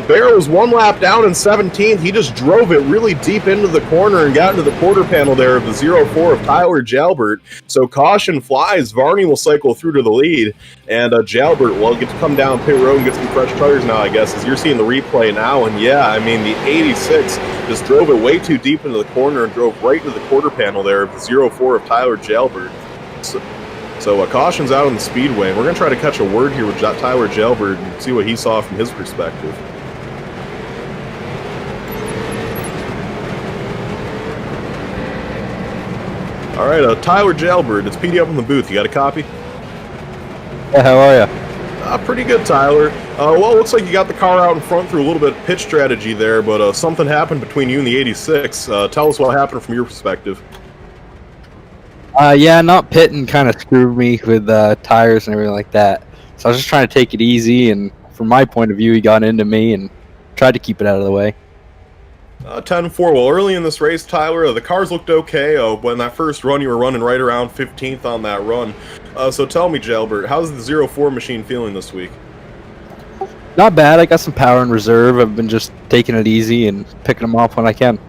Bear was 1 lap down in 17th. He just drove it really deep into the corner and got into the quarter panel there of the 0-4 of Tyler Jailbert. So caution flies. Varney will cycle through to the lead, and Jailbert will get to come down pit road and get some fresh tires now, I guess, as you're seeing the replay now. And yeah, I mean, the 86 just drove it way too deep into the corner and drove right into the quarter panel there of the 0-4 of Tyler Jailbert. So caution's out on the speedway, and we're going to try to catch a word here with Tyler Jailbert and see what he saw from his perspective. All right, Tyler Jailbert, it's PD up in the booth. You got a copy? Yeah, how are you? Pretty good, Tyler. Well, it looks like you got the car out in front through a little bit of pitch strategy there, but something happened between you and the 86. Tell us what happened from your perspective. Yeah, not pitting kind of screwed me with tires and everything like that. So I was just trying to take it easy, and from my point of view, he got into me and tried to keep it out of the way. 10-4. Well, early in this race, Tyler, the cars looked okay. When that first run, you were running right around 15th on that run. So tell me, Jailbert, how's the 0-4 machine feeling this week? Not bad. I got some power in reserve. I've been just taking it easy and picking them off when I can.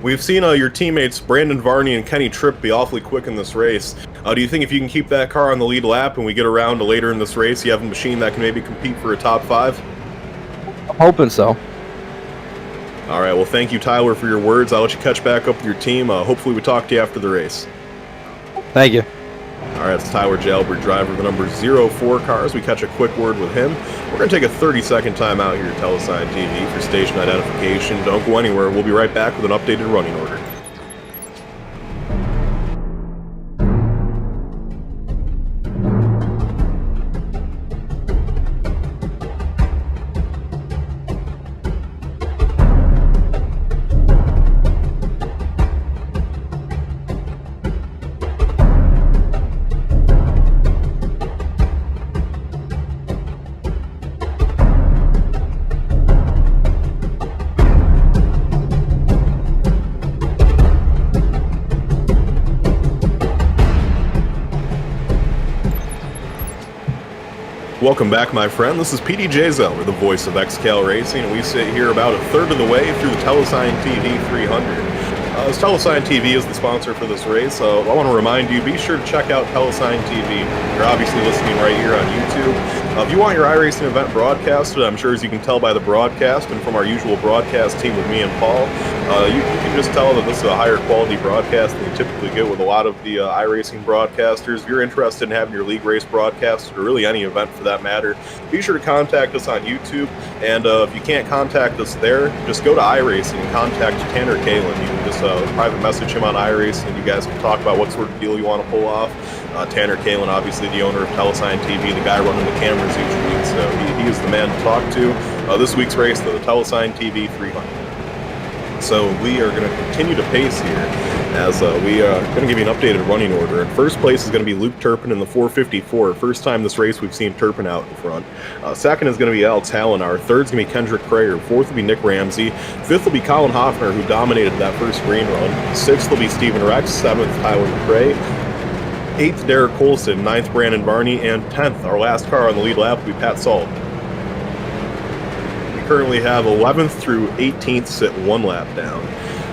We've seen your teammates Brandon Varney and Kenny Tripp be awfully quick in this race. Do you think if you can keep that car on the lead lap and we get around to later in this race, you have a machine that can maybe compete for a top 5? I'm hoping so. All right, well, thank you, Tyler, for your words. I'll let you catch back up with your team. Hopefully we talk to you after the race. Thank you. All right, it's Tyler Jailbert, driver of the number 04 cars. We catch a quick word with him. We're going to take a 30-second time out here at Telesign TV for station identification. Don't go anywhere. We'll be right back with an updated running order. Welcome back, my friend. This is PDJ Zeller, the voice of XCAL Racing, and we sit here about a third of the way through the Telesign TV 300. As Telesign TV is the sponsor for this race, I want to remind you, be sure to check out Telesign TV. You're obviously listening right here on YouTube. If you want your iRacing event broadcasted, I'm sure as you can tell by the broadcast and from our usual broadcast team with me and Paul, you can just tell that this is a higher quality broadcast than you typically get with a lot of the iRacing broadcasters. If you're interested in having your league race broadcasted, or really any event for that matter, be sure to contact us on YouTube. And if you can't contact us there, just go to iRacing and contact Tanner Kalin. You can just private message him on iRacing, and you guys can talk about what sort of deal you want to pull off. Tanner Kalin, obviously the owner of Telesign TV, the guy running the cameras each week, so he is the man to talk to. This week's race, the Telesign TV 300. So we are going to continue to pace here as we are going to give you an updated running order. In first place is going to be Luke Turpin in the 454. First time this race we've seen Turpin out in front. Second is going to be Alex Hallinar. Third's going to be Kendrick Prayer. Fourth will be Nick Ramsey. Fifth will be Colin Hoffner, who dominated that first green run. Sixth will be Stephen Rex. Seventh, Tyler McRae. 8th, Derek Colson. 9th, Brandon Barney. And 10th, our last car on the lead lap will be Pat Salt. We currently have 11th through 18th sit one lap down.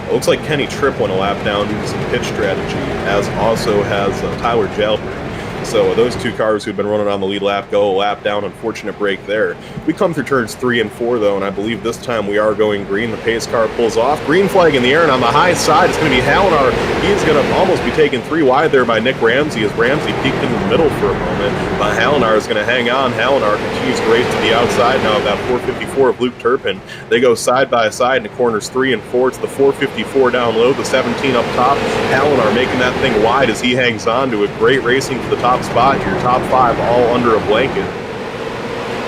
It looks like Kenny Tripp went a lap down due to some pitch strategy, as also has Tyler Jalbert. So those two cars who've been running on the lead lap go a lap down. Unfortunate break there. We come through turns 3 and 4 though, and I believe this time we are going green. The pace car pulls off. Green flag in the air, and on the high side it's going to be Hallinar. He is going to almost be taken 3 wide there by Nick Ramsey, as Ramsey peeked in the middle for a moment. But Hallinar is going to hang on. Hallinar continues to race to the outside now of that 454 of Luke Turpin. They go side by side into corners 3 and 4. It's the 454 down low, the 17 up top. Hallinar making that thing wide as he hangs on to it. Great racing for the top spot here. Top 5 all under a blanket.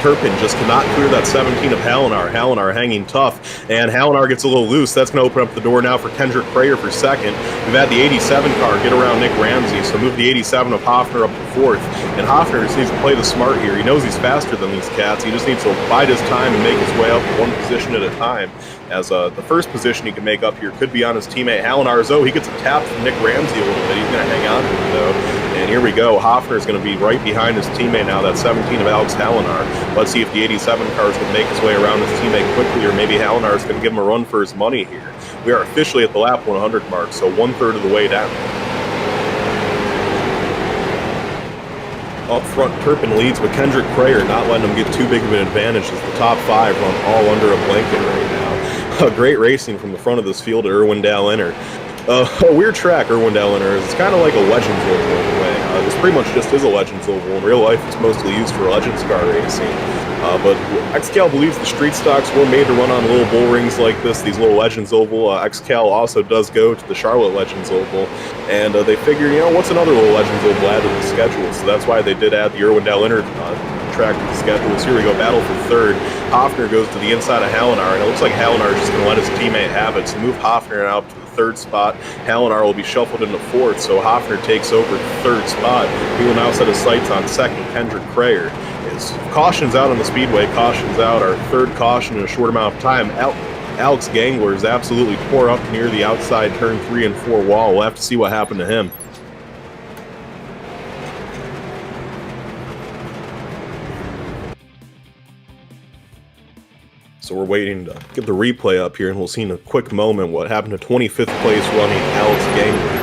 Turpin just cannot clear that 17 of Hallinar. Hallinar hanging tough, and Hallinar gets a little loose. That's going to open up the door now for Kendrick Prayer for second. We've had the 87 car get around Nick Ramsey, so move the 87 of Hoffner up to 4th. And Hoffner just needs to play the smart here. He knows he's faster than these cats. He just needs to bide his time and make his way up one position at a time. As the first position he can make up here could be on his teammate Hallinar. He gets a tap from Nick Ramsey a little bit. He's going to hang on to it though. And here we go. Hoffner is going to be right behind his teammate now, that 17 of Alex Hallinar. Let's see if the 87 car is going to make his way around his teammate quickly, or maybe Hallinar is going to give him a run for his money here. We are officially at the lap 100 mark, so 1/3 of the way down. Up front, Turpin leads, but Kendrick Prayer not letting him get too big of an advantage as the top 5 run all under a blanket right now. Great racing from the front of this field at Irwindale Inner. A weird track, Irwindale Inner. It's kind of like a Legends Oval in a way. This pretty much just is a Legends Oval. In real life, it's mostly used for Legends car racing. But XCAL believes the street stocks were made to run on little bull rings like this, these little Legends Oval. XCAL also does go to the Charlotte Legends Oval. And they figured, what's another little Legends Oval added to the schedule? So that's why they did add the Irwindale Inner track to the schedule. So here we go, battle for 3rd. Hoffner goes to the inside of Hallinar, and it looks like Hallinar is just going to let his teammate have it. So move Hoffner out to the 3rd spot. Hallinar will be shuffled into 4th, so Hoffner takes over the 3rd spot. He will now set his sights on 2nd, Kendrick Prayer. His caution's out on the speedway. Caution's out, our 3rd caution in a short amount of time. Alex Gangler is absolutely tore up near the outside turn 3 and 4 wall. We'll have to see what happened to him. So we're waiting to get the replay up here, and we'll see in a quick moment what happened to 25th place running Alex Gangler.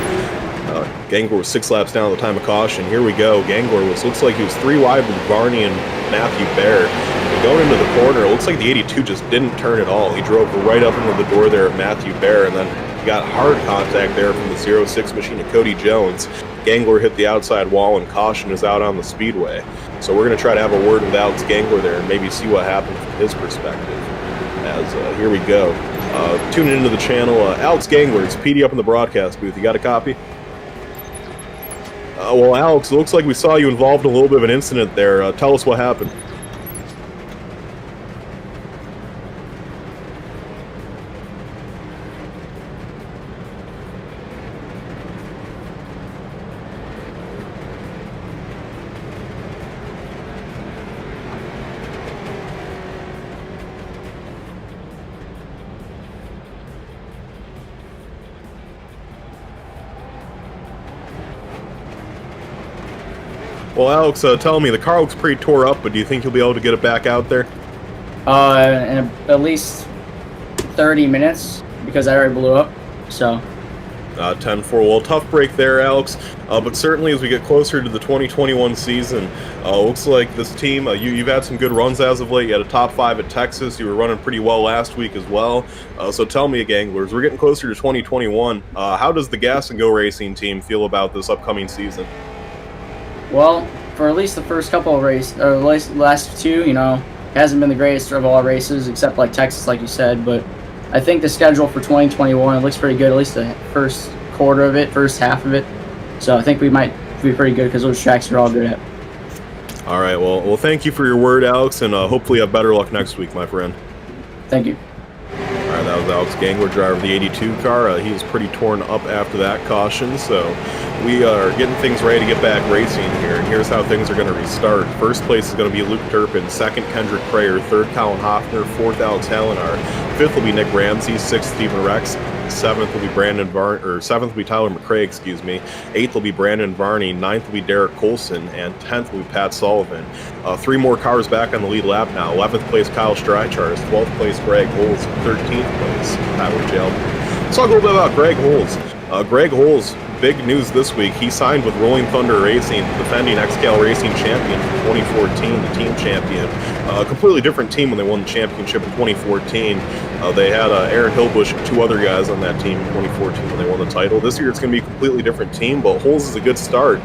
Gangler was 6 laps down at the time of caution. Here we go. Gangler looks like he was 3 wide with Barney and Matthew Baer. And going into the corner, it looks like the 82 just didn't turn at all. He drove right up into the door there at Matthew Baer, and then he got hard contact there from the 06 machine of Cody Jones. Gangler hit the outside wall, and caution is out on the speedway. So we're going to try to have a word with Alex Gangler there and maybe see what happened from his perspective. As here we go. Tuning into the channel, Alex Gangler, it's PD up in the broadcast booth. You got a copy? Well, Alex, it looks like we saw you involved in a little bit of an incident there. Tell us what happened. Well, Alex, tell me, the car looks pretty tore up, but do you think you'll be able to get it back out there? In at least 30 minutes, because I already blew up. So 10-4. Well, tough break there, Alex. But certainly as we get closer to the 2021 season, looks like this team, you've had some good runs as of late. You had a top 5 at Texas. You were running pretty well last week as well. So tell me, Ganglers, we're getting closer to 2021. How does the Gas and Go Racing team feel about this upcoming season? Well, for at least the first couple of races, or last two, it hasn't been the greatest of all races, except like Texas, like you said. But I think the schedule for 2021, it looks pretty good, at least the first quarter of it, first half of it. So I think we might be pretty good because those tracks are all good at. All right, well, thank you for your word, Alex, and hopefully you have better luck next week, my friend. Thank you. All right, that was Alex Gangler, driver of the 82 car. He was pretty torn up after that caution, so we are getting things ready to get back racing here, and here's how things are going to restart. First place is going to be Luke Turpin, second Kendrick Prayer, third Colin Hoffner, fourth Alex Hallinar, fifth will be Nick Ramsey, sixth Stephen Rex, seventh will be seventh will be Tyler McRae, eighth will be Brandon Varney, ninth will be Derek Colson, and 10th will be Pat Sullivan. 3 more cars back on the lead lap now. 11th place Kyle Streichars, 12th place Greg Holes, 13th place Tyler Jalbert. Let's talk a little bit about Greg Holes. Greg Holes, big news this week. He signed with Rolling Thunder Racing, defending XCAL Racing champion from 2014, the team champion. A completely different team when they won the championship in 2014. They had Aaron Hillbush and 2 other guys on that team in 2014 when they won the title. This year it's going to be a completely different team, but Holes is a good start.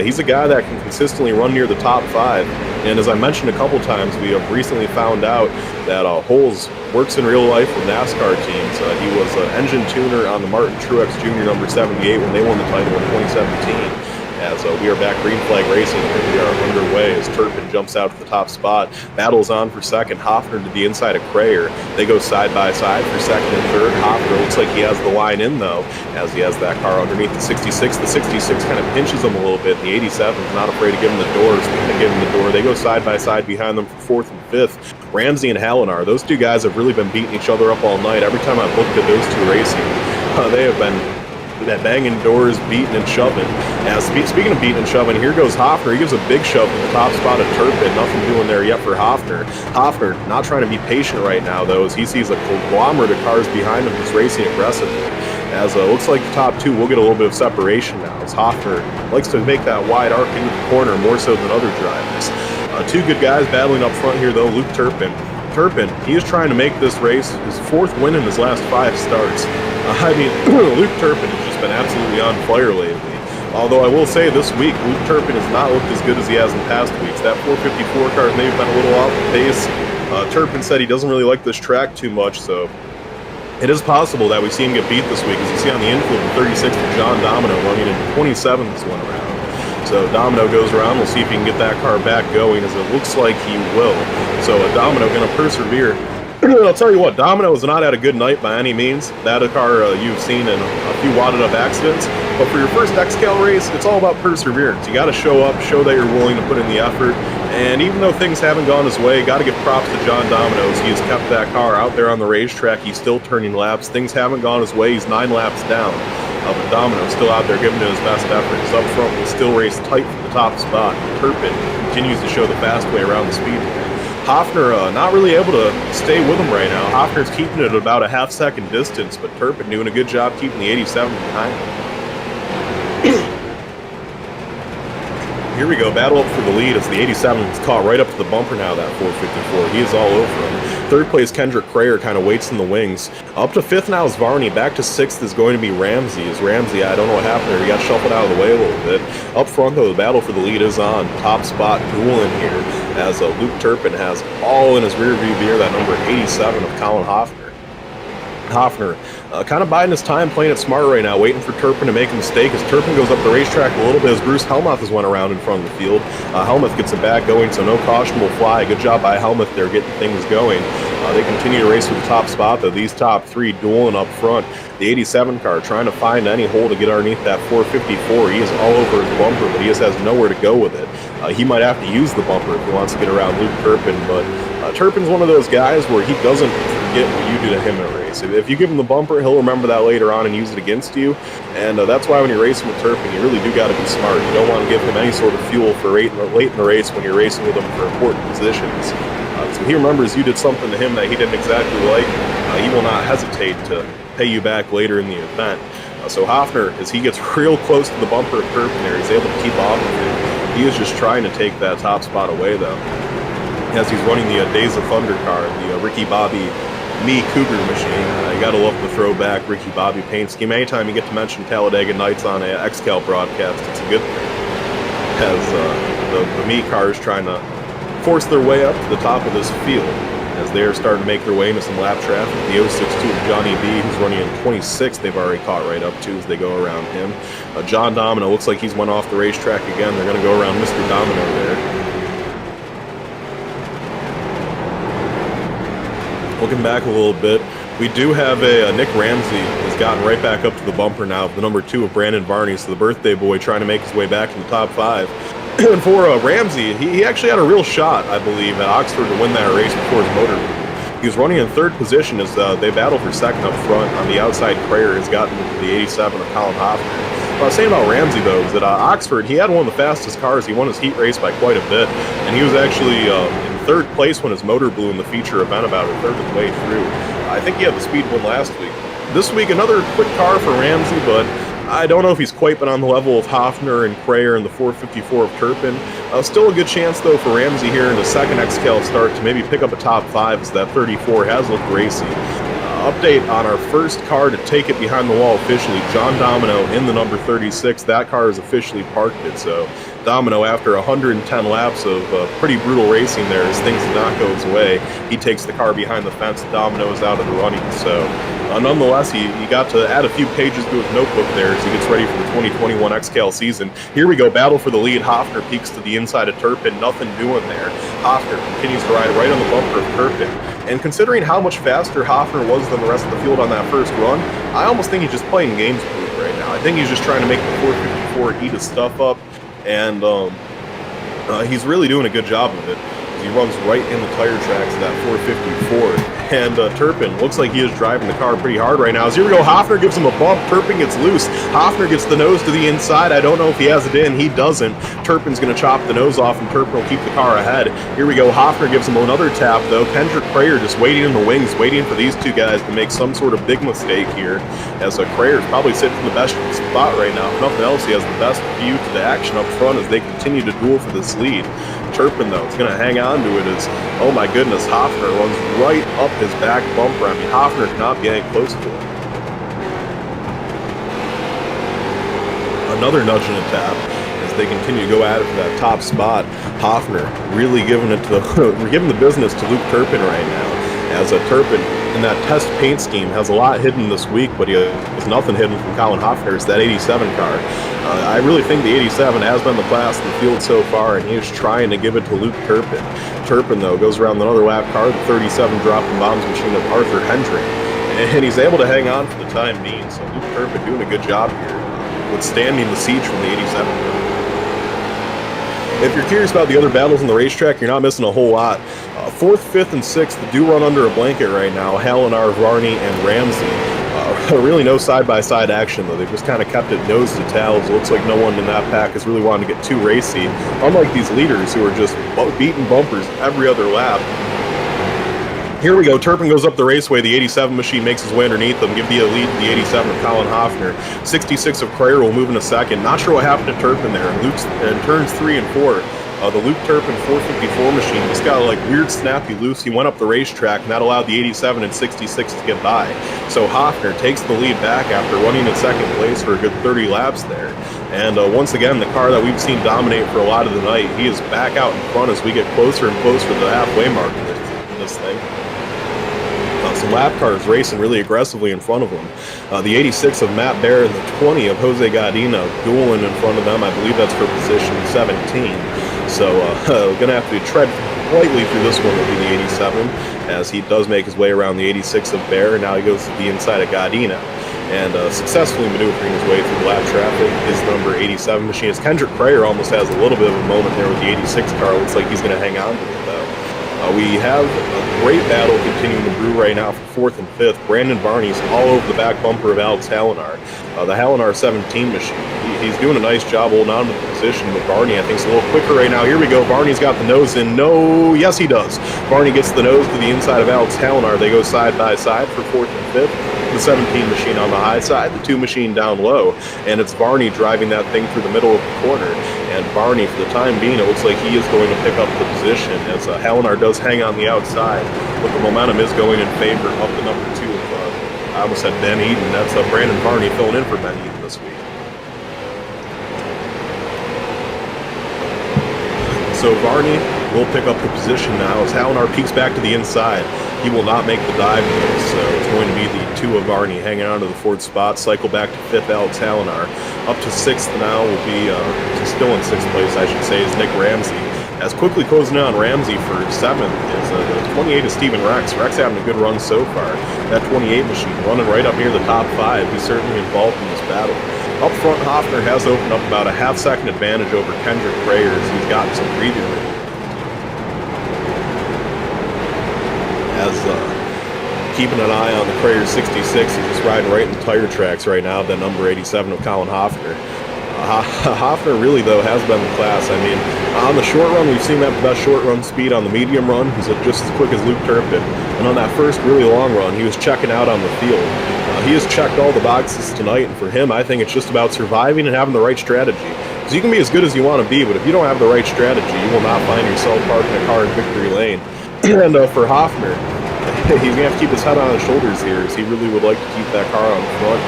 He's a guy that can consistently run near the top 5. And as I mentioned a couple times, we have recently found out that Holes works in real life with NASCAR teams. He was an engine tuner on the Martin Truex Jr. number 78 when they won the title in 2017. As we are back green flag racing, here we are underway as Turpin jumps out to the top spot. Battles on for second. Hoffner to the inside of Crayer. They go side by side for second and third. Hoffner looks like he has the line in though, as he has that car underneath the 66. The 66 kind of pinches him a little bit. The 87 is not afraid to give him the door. So they give him the door. They go side by side behind them for fourth and fifth. Ramsey and Hallinar, those 2 guys have really been beating each other up all night. Every time I've looked at those 2 racing, they have been banging doors, beating and shoving. Speaking of beating and shoving, here goes Hoffner. He gives a big shove to the top spot of Turpin. Nothing doing there yet for Hoffner. Hoffner not trying to be patient right now, though, as he sees a conglomerate of cars behind him who's racing aggressively. As looks like the top 2 will get a little bit of separation now, as Hoffner likes to make that wide arc into the corner more so than other drivers. 2 good guys battling up front here, though. Luke Turpin. He is trying to make this race his 4th win in his last 5 starts. Luke Turpin has just been absolutely on fire lately. Although I will say this week, Luke Turpin has not looked as good as he has in past weeks. That 454 car has maybe been a little off the pace. Turpin said he doesn't really like this track too much, so it is possible that we see him get beat this week. As you see on the infield, the 36th of John Domino running in 27th this one around. So Domino goes around. We'll see if he can get that car back going, as it looks like he will. So Domino going to persevere. I'll tell you what, Domino has not had a good night by any means. That a car you've seen in a few wadded up accidents. But for your first XCAL race, it's all about perseverance. You got to show up, show that you're willing to put in the effort. And even though things haven't gone his way, got to give props to John Domino's. He has kept that car out there on the racetrack. He's still turning laps. Things haven't gone his way. He's 9 laps down. But Domino's still out there giving it his best effort. He's up front will still race tight for the top spot. Turpin continues to show the fast way around the speedway. Hoffner not really able to stay with him right now. Hoffner's keeping it at about a half-second distance, but Turpin doing a good job keeping the 87 behind him. Here we go, battle up for the lead as the 87 is caught right up to the bumper now, that 454. He is all over him. Third place, Kendrick Crayer kind of waits in the wings. Up to 5th now is Varney. Back to 6th is going to be Ramsey. I don't know what happened there. He got shuffled out of the way a little bit. Up front, though, the battle for the lead is on. Top spot dueling here as Luke Turpin has all in his rear view mirror that number 87 of Colin Hoffner. Hoffner kind of biding his time, playing it smart right now, waiting for Turpin to make a mistake as Turpin goes up the racetrack a little bit as Bruce Helmuth has went around in front of the field. Helmuth gets it back going, so no caution will fly. Good job by Helmuth there getting things going. They continue to race for the top spot, though. These top 3 dueling up front. The 87 car trying to find any hole to get underneath that 454. He is all over his bumper, but he just has nowhere to go with it. He might have to use the bumper if he wants to get around Luke Turpin, but Turpin's one of those guys where he doesn't forget what you do to him in a race. If you give him the bumper, he'll remember that later on and use it against you, and that's why when you're racing with Turpin, you really do got to be smart. You don't want to give him any sort of fuel for late in the race when you're racing with him for important positions. So he remembers you did something to him that he didn't exactly like, he will not hesitate to pay you back later in the event. So Hoffner, as he gets real close to the bumper of Turpin there, he's able to keep off of it. He is just trying to take that top spot away, though, as he's running the Days of Thunder car, the Ricky Bobby Me Cougar machine. You gotta love the throwback Ricky Bobby paint scheme. Anytime you get to mention Talladega Nights on a XCAL broadcast, it's a good thing, as the Me car is trying to force their way up to the top of this field, as they are starting to make their way into some lap traffic. The 062 of Johnny B, who's running in 26th, they've already caught right up to as they go around him. John Domino looks like he's went off the racetrack again. They're going to go around Mr. Domino there. Looking back a little bit, we do have a Nick Ramsey has gotten right back up to the bumper now, the number 2 of Brandon Varney, so the birthday boy trying to make his way back in the top 5. And for Ramsey, he actually had a real shot, I believe, at Oxford to win that race before his motor. He was running in 3rd position as they battled for 2nd up front. On the outside, Crayer has gotten into the 87 of Colin Hoffner. What I was saying about Ramsey, though, is that Oxford, he had one of the fastest cars. He won his heat race by quite a bit, and he was actually in 3rd place when his motor blew in the feature event about a third of the way through. I think he had the speed win last week. This week, another quick car for Ramsey, but I don't know if he's quite been on the level of Hoffner and Crayer and the 454 of Turpin. Still a good chance, though, for Ramsey here in the second XCAL start to maybe pick up a top 5, as that 34 has looked racy. Update on our first car to take it behind the wall officially, John Domino in the number 36. That car has officially parked it, so Domino, after 110 laps of pretty brutal racing there, as things did not go his way, he takes the car behind the fence. Domino is out of the running, so nonetheless, he got to add a few pages to his notebook there as he gets ready for the 2021 XCAL season. Here we go, battle for the lead. Hoffner peeks to the inside of Turpin, nothing doing there. Hoffner continues to ride right on the bumper of Turpin. And considering how much faster Hoffner was than the rest of the field on that first run, I almost think he's just playing games with it right now. I think he's just trying to make the 454 eat his stuff up, and he's really doing a good job of it. He runs right in the tire tracks of that 454. And Turpin looks like he is driving the car pretty hard right now. As here we go, Hoffner gives him a bump. Turpin gets loose. Hoffner gets the nose to the inside. I don't know if he has it in. He doesn't. Turpin's going to chop the nose off, and Turpin will keep the car ahead. Here we go. Hoffner gives him another tap, though. Kendrick Crayer just waiting in the wings, waiting for these two guys to make some sort of big mistake here, as Crayer's probably sitting in the best spot right now. If nothing else, he has the best view to the action up front as they continue to duel for this lead. Turpin, though, is going to hang on to it as, oh my goodness, Hoffner runs right up his back bumper. I mean, Hoffner cannot be any close to it. Another nudge and a tap as they continue to go at it for that top spot. Hoffner really giving it to giving the business to Luke Turpin right now, as Turpin in that test paint scheme has a lot hidden this week, but he has nothing hidden from Colin Hoffner. It's that 87 car. I really think the 87 has been the class in the field so far, and he is trying to give it to Luke Turpin. Turpin, though, goes around another lap car, the 37 dropping bombs machine of Arthur Hendrick, and he's able to hang on for the time being. So Luke Turpin doing a good job here, withstanding the siege from the 87 car. If you're curious about the other battles on the racetrack, you're not missing a whole lot. 4th, 5th, and 6th do run under a blanket right now. Hallinar, Varney, and Ramsey. Really no side-by-side action, though. They've just kind of kept it nose to tails. It looks like no one in that pack is really wanting to get too racy, unlike these leaders who are just beating bumpers every other lap. Here we go. Turpin goes up the raceway. The 87 machine makes his way underneath them. Give the lead to the 87 of Colin Hoffner. 66 of Crayer will move in a second. Not sure what happened to Turpin there. Luke's in turns 3 and 4. The Luke Turpin 454 machine just got a weird snappy loose. He went up the racetrack, and that allowed the 87 and 66 to get by. So Hoffner takes the lead back after running in second place for a good 30 laps there. And once again, the car that we've seen dominate for a lot of the night, he is back out in front as we get closer and closer to the halfway mark in this thing. Some lap cars racing really aggressively in front of them. The 86 of Matt Baer and the 20 of Jose Godino dueling in front of them. I believe that's for position 17. So we're going to have to tread lightly through this one, will be the 87, as he does make his way around the 86 of Baer, and now he goes to the inside of Godino, and successfully maneuvering his way through the lap traffic is number 87 machine. As Kendrick Crayer almost has a little bit of a moment there with the 86 car. Looks like he's going to hang on to it, though. We have a great battle continuing to brew right now for 4th and 5th. Brandon Varney's all over the back bumper of Alex Hallinar. The Hallinar 17 machine. he's doing a nice job holding on to the position, but Barney, I think, is a little quicker right now. Here we go. Barney's got the nose in. No, yes, he does. Barney gets the nose to the inside of Alex Hallinar. They go side by side for 4th and 5th. The 17 machine on the high side, the 2 machine down low, and it's Barney driving that thing through the middle of the corner. And Barney, for the time being, it looks like he is going to pick up the position as Hallinar does hang on the outside, but the momentum is going in favor of the number 2 of, I almost said Ben Eden. That's Brandon Barney filling in for Ben Eden this week. So Barney will pick up the position now as Hallinar peeks back to the inside. He will not make the dive, so it's going to be the 2 of Barney hanging on to the 4th spot. Cycle back to 5th, Alex Hallinar. Up to 6th now will be, still in 6th place, I should say, is Nick Ramsey. As quickly closing in on Ramsey for 7th is the 28 of Steven Rex. Rex having a good run so far. That 28 machine running right up near the top 5. He's certainly involved in this battle. Up front, Hoffner has opened up about a half-second advantage over Kendrick Prayer as he's gotten some breathing room. As keeping an eye on the Prayer 66, he's just riding right in the tire tracks right now, that number 87 of Colin Hoffner. Hoffner really, though, has been the class. I mean, on the short run, we've seen that the best short run speed. On the medium run, he's just as quick as Luke Turpin. And on that first really long run, he was checking out on the field. He has checked all the boxes tonight, and for him, I think it's just about surviving and having the right strategy. Because you can be as good as you want to be, but if you don't have the right strategy, you will not find yourself parking a car in victory lane. And for Hoffner, he's going to have to keep his head on his shoulders here, as he really would like to keep that car on front.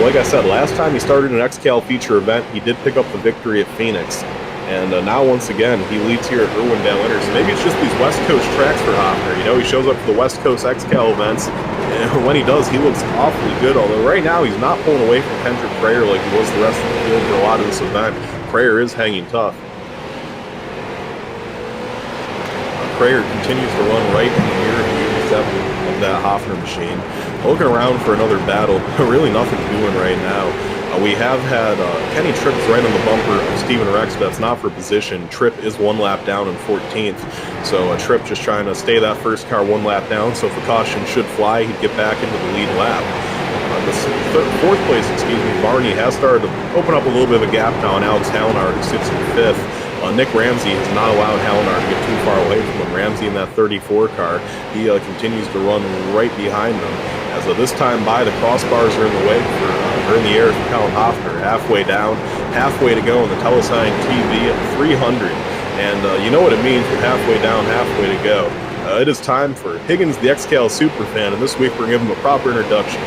Like I said, last time he started an XCAL feature event, he did pick up the victory at Phoenix. And now, once again, he leads here at Irwindale Inter. So maybe it's just these West Coast tracks for Hoffner. You know, he shows up for the West Coast XCAL events, and when he does, he looks awfully good. Although right now, he's not pulling away from Kendrick Prayer like he was the rest of the field for a lot of this event. Prayer is hanging tough. Prayer continues to run right in the rear of the 87 of that Hoffner machine. Looking around for another battle, really nothing doing right now. We have had Kenny Tripp right on the bumper of Steven Rex, but that's not for position. Tripp is 1 lap down in 14th, so Tripp just trying to stay that first car 1 lap down, so if the caution should fly, he'd get back into the lead lap. The 4th place, Barney has started to open up a little bit of a gap now on Alex Hallinar, who sits in 5th. Nick Ramsey has not allowed Hallinar to get too far away from him. Ramsey in that 34 car, he continues to run right behind them. As this time by, the crossbars are in the way are in the air for Colin Hoffner. Halfway down, halfway to go on the Telesign TV at 300. And you know what it means with halfway down, halfway to go. It is time for Higgins, the XCAL Superfan, and this week we're going to give him a proper introduction.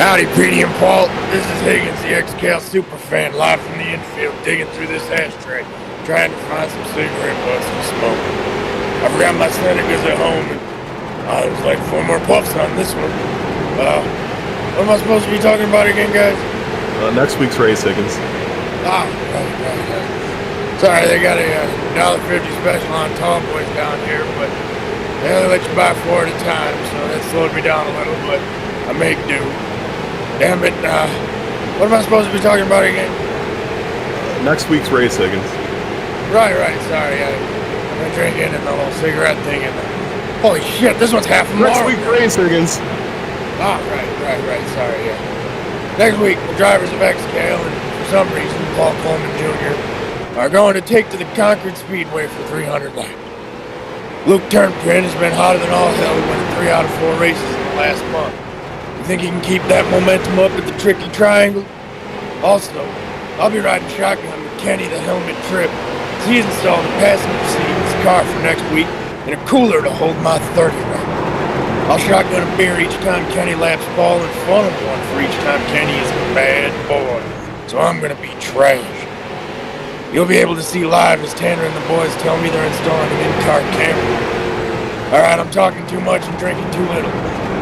Howdy, Petey and Paul. This is Higgins, the XCAL Superfan, live from the infield, digging through this ashtray, trying to find some cigarette butts to smoke. I forgot my Senegas at home, and there's like 4 more puffs on this one. What am I supposed to be talking about again, guys? Next week's race, Higgins. Right. Sorry, they got a $1.50 special on tall boys down here, but they only let you buy 4 at a time, so that slowed me down a little, but I make do. Damn it, what am I supposed to be talking about again? Next week's race, Higgins. Right, sorry, I've been drinking and the whole cigarette thing and holy shit, this one's half a mile. Next week's race, Higgins. Right, sorry, yeah. Next week, the drivers of XCAL and for some reason, Paul Coleman Jr. are going to take to the Concord Speedway for 300 laps. Luke Turpin has been hotter than all hell, winning 3 out of 4 races in the last month. You think he can keep that momentum up at the tricky triangle? Also, I'll be riding shotgun with Kenny the Helmet Tripp as he's installed a passenger seat in his car for next week and a cooler to hold my 30 round. I'll shotgun a beer each time Kenny laps Paul and fun him one for each time Kenny is a bad boy. So I'm gonna be trash. you'll be able to see live as Tanner and the boys tell me they're installing an in-car camera. Alright, I'm talking too much and drinking too little.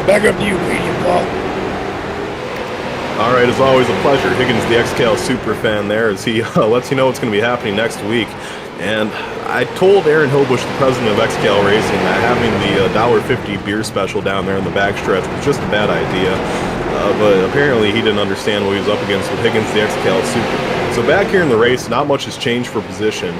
Back up to you, Petey and Paul. All right, as always, a pleasure. Higgins, the XCAL super fan there, as he lets you know what's going to be happening next week. And I told Aaron Hilbush, the president of XCAL Racing, that having the $1.50 beer special down there in the backstretch was just a bad idea. But apparently he didn't understand what he was up against with Higgins, the XCAL super fan. So back here in the race, not much has changed for position.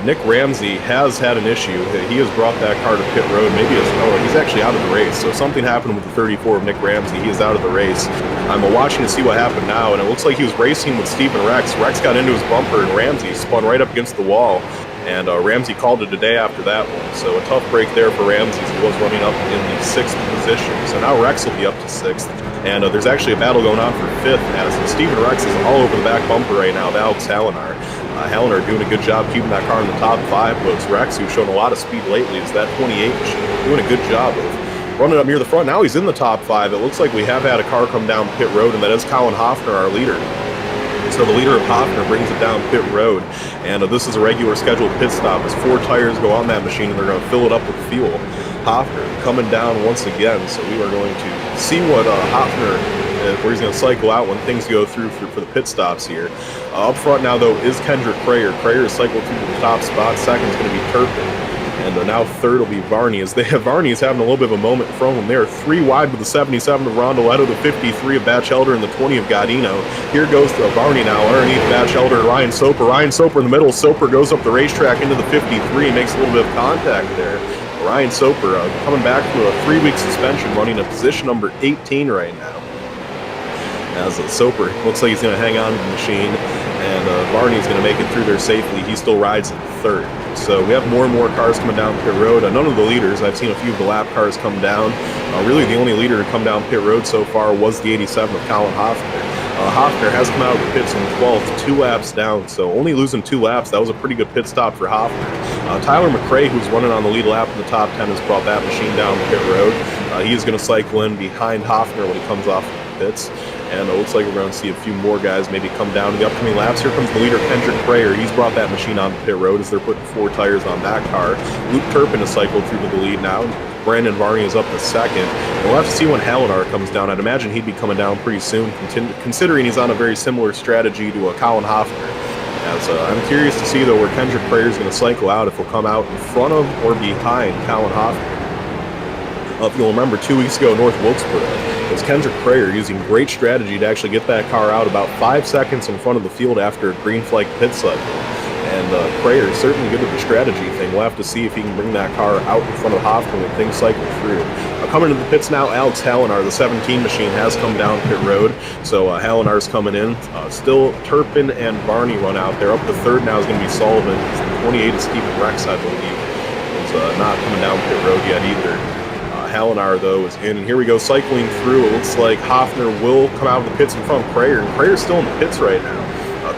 Nick Ramsey has had an issue. He has brought that car to pit road. Maybe he's actually out of the race. So something happened with the 34 of Nick Ramsey. He is out of the race. I'm watching to see what happened now, and it looks like he was racing with Stephen Rex. Rex got into his bumper, and Ramsey spun right up against the wall. And Ramsey called it a day after that one. So a tough break there for Ramsey. He was running up in the 6th position. So now Rex will be up to 6th. And there's actually a battle going on for 5th, as Stephen Rex is all over the back bumper right now of Alex Hallinar. Hallinar doing a good job keeping that car in the top 5, but it's Rex who's shown a lot of speed lately. Is that 28 machine doing a good job of running up near the front. Now he's in the top 5. It looks like we have had a car come down pit road, and that is Colin Hoffner, our leader. So the leader of Hoffner brings it down pit road, and this is a regular scheduled pit stop as 4 tires go on that machine, and they're going to fill it up with fuel. Hoffner coming down once again, so we are going to see what Hoffner, where he's going to cycle out when things go through for the pit stops here. Up front now, though, is Kendrick Crayer. Crayer is cycled through the top spot. Second is going to be Turpin. And now third will be Varney, as Varney is having a little bit of a moment from him. They are 3 wide with the 77 of Rondoletto, the 53 of Batchelder, and the 20 of Godino. Here goes to Varney now, underneath Batchelder and Ryan Soper. Ryan Soper in the middle. Soper goes up the racetrack into the 53, makes a little bit of contact there. Ryan Soper coming back to a 3-week suspension, running at position number 18 right now. As Soper looks like he's going to hang on to the machine, and Varney's going to make it through there safely. He still rides in 3rd. So we have more and more cars coming down pit road. None of the leaders. I've seen a few of the lap cars come down. Really, the only leader to come down pit road so far was the 87 of Colin Hoffner. Hoffner has come out of the pits in 12th, 2 laps down, so only losing 2 laps. That was a pretty good pit stop for Hoffner. Tyler McRae, who's running on the lead lap in the top 10, has brought that machine down the pit road. He is going to cycle in behind Hoffner when he comes off the pits. And it looks like we're going to see a few more guys maybe come down in the upcoming laps. Here comes the leader, Kendrick Crayer. He's brought that machine on the pit road as they're putting 4 tires on that car. Luke Turpin has cycled through to the lead now. Brandon Varney is up to 2nd. We'll have to see when Hallinar comes down. I'd imagine he'd be coming down pretty soon, considering he's on a very similar strategy to Colin Hoffner. As I'm curious to see, though, where Kendrick Crayer is going to cycle out, if he'll come out in front of or behind Colin Hoffner. If you'll remember, 2 weeks ago, North Wilkesboro, it was Kendrick Crayer using great strategy to actually get that car out about 5 seconds in front of the field after a green flag pit cycle. And Crayer is certainly good at the strategy thing. We'll have to see if he can bring that car out in front of Hoffman when things cycle through. Coming to the pits now, Alex Hallinar, the 17 machine, has come down pit road. So Hallinar's coming in. Still Turpin and Varney run out there. Up to 3rd now is going to be Sullivan. 28 is Stephen Rex, I believe. Is not coming down pit road yet either. Hallinar, though, is in. And here we go, cycling through. It looks like Hoffner will come out of the pits in front of Crayer. And Crayer's still in the pits right now.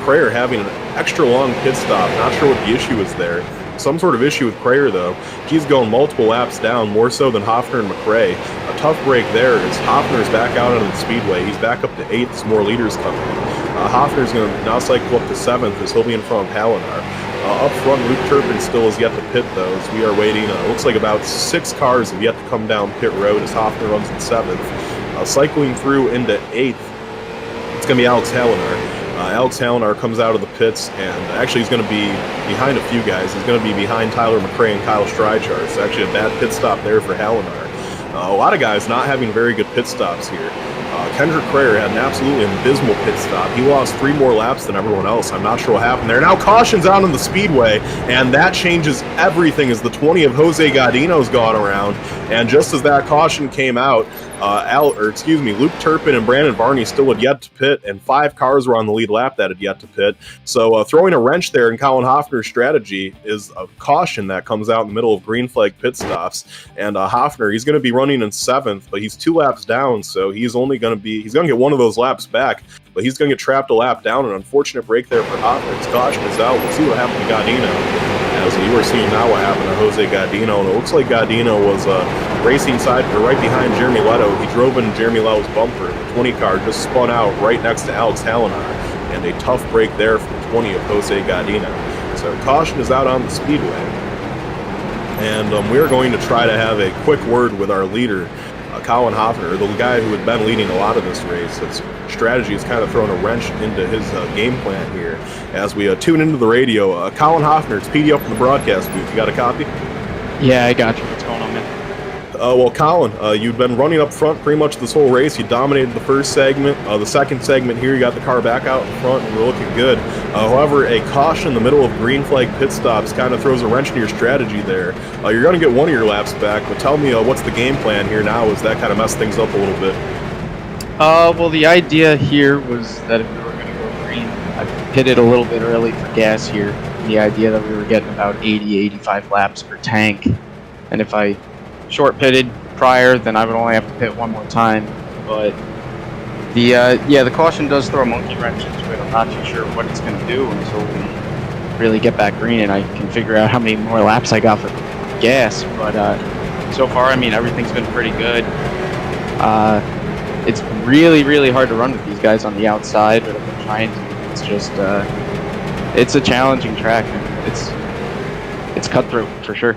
Crayer having an extra long pit stop. Not sure what the issue is there. Some sort of issue with Crayer, though. He's going multiple laps down, more so than Hoffner and McRae. A tough break there as Hoffner's back out on the speedway. He's back up to 8th as more leaders come in. Hoffner's going to now cycle up to 7th as he'll be in front of Hallinar. Up front, Luke Turpin still is yet to pit, though, as we are waiting. Looks like about 6 cars have yet to come down pit road as Hoffner runs in 7th. Cycling through into 8th, it's going to be Alex Hallinar. Alex Hallinar comes out of the pits, and actually he's going to be behind a few guys. He's going to be behind Tyler McRae and Kyle Streichar. It's actually a bad pit stop there for Hallinar. A lot of guys not having very good pit stops here. Kendrick Crayer had an absolutely abysmal pit stop. He lost 3 more laps than everyone else. I'm not sure what happened there. Now caution's out on the speedway, and that changes everything as the 20 of Jose Godino's gone around. And just as that caution came out, Luke Turpin and Brandon Varney still had yet to pit, and 5 cars were on the lead lap that had yet to pit. So throwing a wrench there in Colin Hoffner's strategy is a caution that comes out in the middle of green flag pit stops. And Hoffner, he's going to be running in 7th, but he's 2 laps down, so he's going to get one of those laps back, but he's going to get trapped a lap down. An unfortunate break there for Hoffner. His caution is out. We'll see what happened to Godino. As you are seeing now what happened to Jose Godino, and it looks like Godino was racing side or right behind Jeremy Leto. He drove in Jeremy Leto's bumper. The 20 car just spun out right next to Alex Hallinar. and a tough break there from 20 of Jose Godina. So caution is out on the speedway. And we're going to try to have a quick word with our leader, Colin Hoffner, the guy who had been leading a lot of this race. His strategy has kind of thrown a wrench into his game plan here as we tune into the radio. Colin Hoffner, it's PD up in the broadcast booth. You got a copy? Yeah, I got you. What's going on, man? Well, Colin, you've been running up front pretty much this whole race. You dominated the first segment. The second segment here, you got the car back out in front, and you're looking good. However, a caution in the middle of green flag pit stops kind of throws a wrench into your strategy there. You're going to get one of your laps back, but tell me what's the game plan here now as that kind of messed things up a little bit? Well, the idea here was that if we were going to go green, I pitted a little bit early for gas here. The idea that we were getting about 80, 85 laps per tank, and if I short pitted prior, then I would only have to pit one more time. But the caution does throw a monkey wrench into it. I'm not too sure what it's going to do until we really get back green and I can figure out how many more laps I got for gas. But so far, I mean, everything's been pretty good. It's really, really hard to run with these guys on the outside, but I've been trying to. It's just it's a challenging track. It's cutthroat for sure.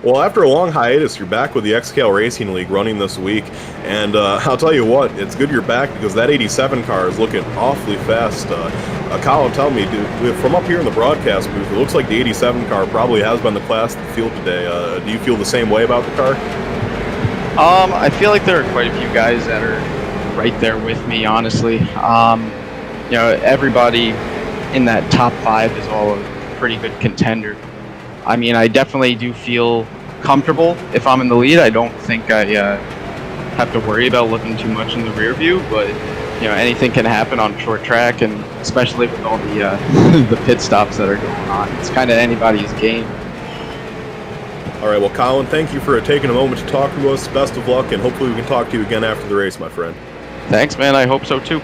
Well, after a long hiatus, you're back with the XCAL Racing League running this week, and I'll tell you what, it's good you're back because that 87 car is looking awfully fast. Colin, tell me, from up here in the broadcast booth, it looks like the 87 car probably has been the class of the field today. Do you feel the same way about the car? I feel like there are quite a few guys that are right there with me, honestly. Everybody in that top 5 is all a pretty good contender. I mean, I definitely do feel comfortable if I'm in the lead. I don't think I have to worry about looking too much in the rear view, but anything can happen on short track, and especially with all the the pit stops that are going on. It's kind of anybody's game. All right, well, Colin, thank you for taking a moment to talk to us. Best of luck, and hopefully we can talk to you again after the race, my friend. Thanks, man. I hope so, too.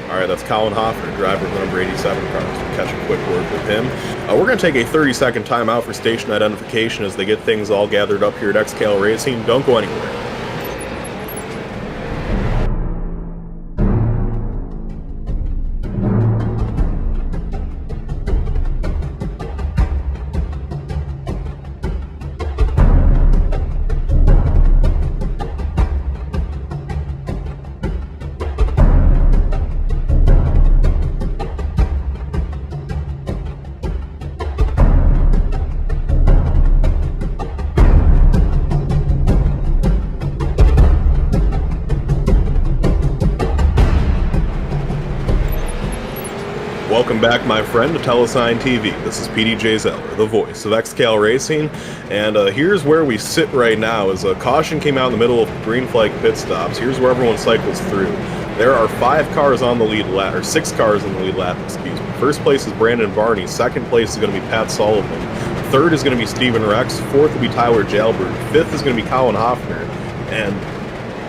All right, that's Colin Hoffner, driver of the number 87 car. So we'll catch a quick word with him. We're going to take a 30-second timeout for station identification as they get things all gathered up here at XCAL Racing. Don't go anywhere. Welcome back, my friend, to Telesign TV. This is PDJ Zeller, the voice of XCAL Racing, and here's where we sit right now. As a caution came out in the middle of green flag pit stops, here's where everyone cycles through. There are 5 cars on the lead lap, or 6 cars on the lead lap, excuse me. First place is Brandon Varney. Second place is going to be Pat Sullivan. Third is going to be Steven Rex. Fourth will be Tyler Jalberg. Fifth is going to be Colin Hoffner. And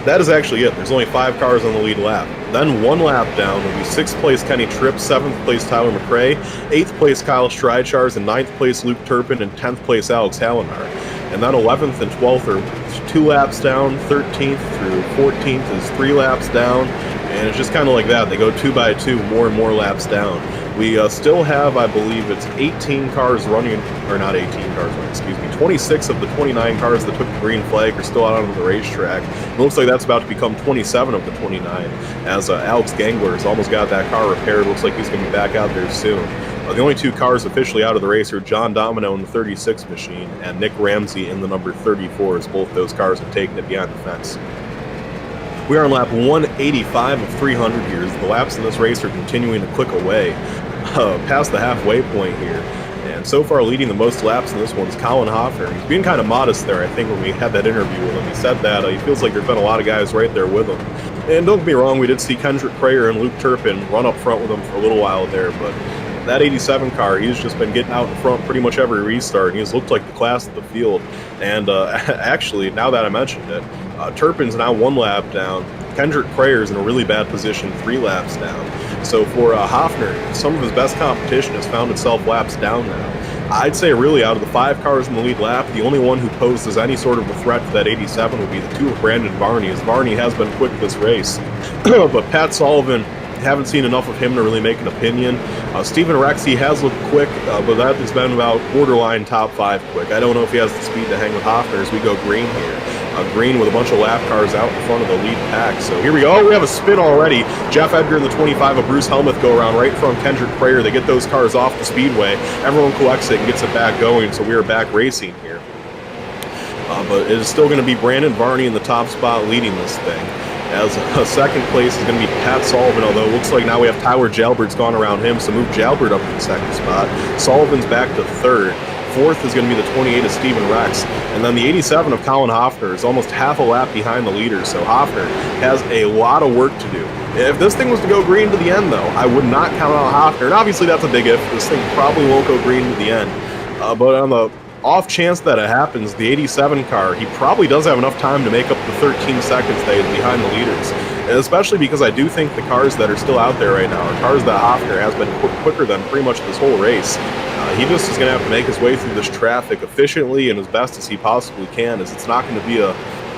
that is actually it. There's only 5 cars on the lead lap. Then 1 lap down will be 6th place Kenny Tripp, 7th place Tyler McRae, 8th place Kyle Stridechars, and 9th place Luke Turpin, and 10th place Alex Hallinar. And then 11th and 12th are 2 laps down, 13th through 14th is 3 laps down, and it's just kind of like that. They go 2 by 2, more and more laps down. We still have, I believe it's 18 cars running, or not 18 cars running, excuse me, 26 of the 29 cars that took the green flag are still out on the racetrack. It looks like that's about to become 27 of the 29, as Alex Gangler has almost got that car repaired. Looks like he's going to be back out there soon. The only 2 cars officially out of the race are John Domino in the 36 machine and Nick Ramsey in the number 34, as both those cars have taken it behind the fence. We are on lap 185 of 300 here. The laps in this race are continuing to click away past the halfway point here. And so far leading the most laps in this one is Colin Hoffner. He's being kind of modest there, I think, when we had that interview with him. He said that he feels like there's been a lot of guys right there with him. And don't get me wrong, we did see Kendrick Prayer and Luke Turpin run up front with him for a little while there, but that 87 car, he's just been getting out in front pretty much every restart, and he's looked like the class of the field. And actually, now that I mentioned it, Turpin's now 1 lap down. Kendrick Prayer's in a really bad position, 3 laps down. So for Hoffner, some of his best competition has found itself laps down now. I'd say really out of the 5 cars in the lead lap, the only one who poses any sort of a threat to that 87 would be the 2 of Brandon Varney, as Varney has been quick this race. But Pat Sullivan haven't seen enough of him to really make an opinion. Steven Rex, he has looked quick, but that has been about borderline top 5 quick. I don't know if he has the speed to hang with Hoffner as we go green here. Green with a bunch of lap cars out in front of the lead pack. So here we go. Oh, we have a spin already. Jeff Edgar in the 25 of Bruce Helmuth go around right from Kendrick Prayer. They get those cars off the speedway. Everyone collects it and gets it back going, so we are back racing here. But it is still going to be Brandon Varney in the top spot leading this thing. As a second place is going to be Pat Sullivan, although it looks like now we have Tyler Jalbert's gone around him, so move Jalbert up to the second spot. Sullivan's back to third. Fourth is going to be the 28 of Steven Rex. And then the 87 of Colin Hoffner is almost half a lap behind the leader, so Hoffner has a lot of work to do. If this thing was to go green to the end, though, I would not count out Hoffner. And obviously that's a big if. This thing probably won't go green to the end. But on the off chance that it happens, the 87 car, he probably does have enough time to make up the 13 seconds that is behind the leaders. And especially because I do think the cars that are still out there right now are cars that Hoffner has been quicker than pretty much this whole race. He just is going to have to make his way through this traffic efficiently and as best as he possibly can, as it's not going to be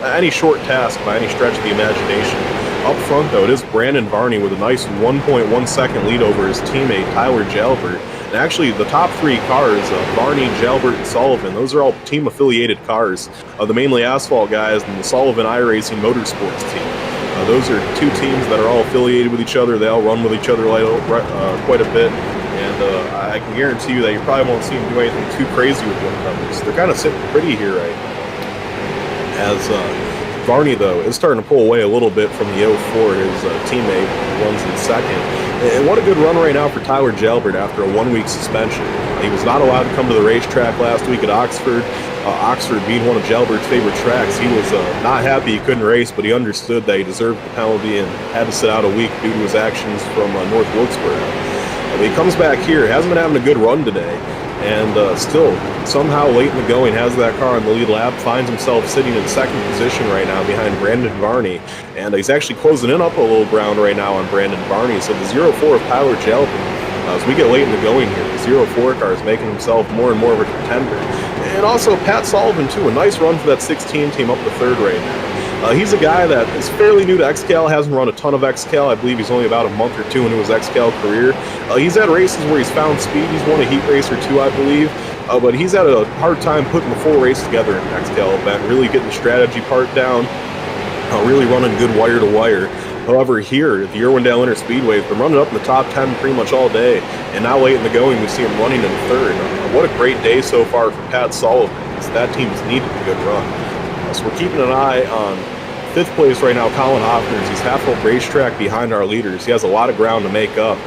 any short task by any stretch of the imagination. Up front, though, it is Brandon Varney with a nice 1.1 second lead over his teammate Tyler Jalbert. And actually, the top 3 cars, Varney, Jalbert, and Sullivan, those are all team-affiliated cars. The Mainly Asphalt guys and the Sullivan iRacing Motorsports team. Those are 2 teams that are all affiliated with each other. They all run with each other quite a bit. And I can guarantee you that you probably won't see them do anything too crazy with one another. So they're kind of sitting pretty here right now. As Varney, though, is starting to pull away a little bit from the 04. His teammate runs in second. And what a good run right now for Tyler Jalbert after a 1-week suspension. He was not allowed to come to the racetrack last week at Oxford. Oxford being one of Jalbert's favorite tracks. He was not happy he couldn't race, but he understood that he deserved the penalty and had to sit out a week due to his actions from North Wilkesboro. He comes back here, hasn't been having a good run today, and still, somehow late in the going, has that car on the lead lap, finds himself sitting in second position right now behind Brandon Varney, and he's actually closing in up a little ground right now on Brandon Varney, so the 04 of Tyler Jalbert, as we get late in the going here, the 04 car is making himself more and more of a contender. And also Pat Sullivan, too, a nice run for that 16 team up to third right now. He's a guy that is fairly new to XCAL, hasn't run a ton of XCAL. I believe he's only about a month or 2 into his XCAL career. He's had races where he's found speed. He's won a heat race or 2, I believe. But he's had a hard time putting the full race together in an XCAL event, really getting the strategy part down, really running good wire-to-wire. However, here at the Irwindale Inter Speedway, he's been running up in the top 10 pretty much all day. And now late in the going, we see him running in third. What a great day so far for Pat Sullivan. That team's needed a good run. So we're keeping an eye on 5th place right now, Colin Hoffner. He's half a racetrack behind our leaders. He has a lot of ground to make up.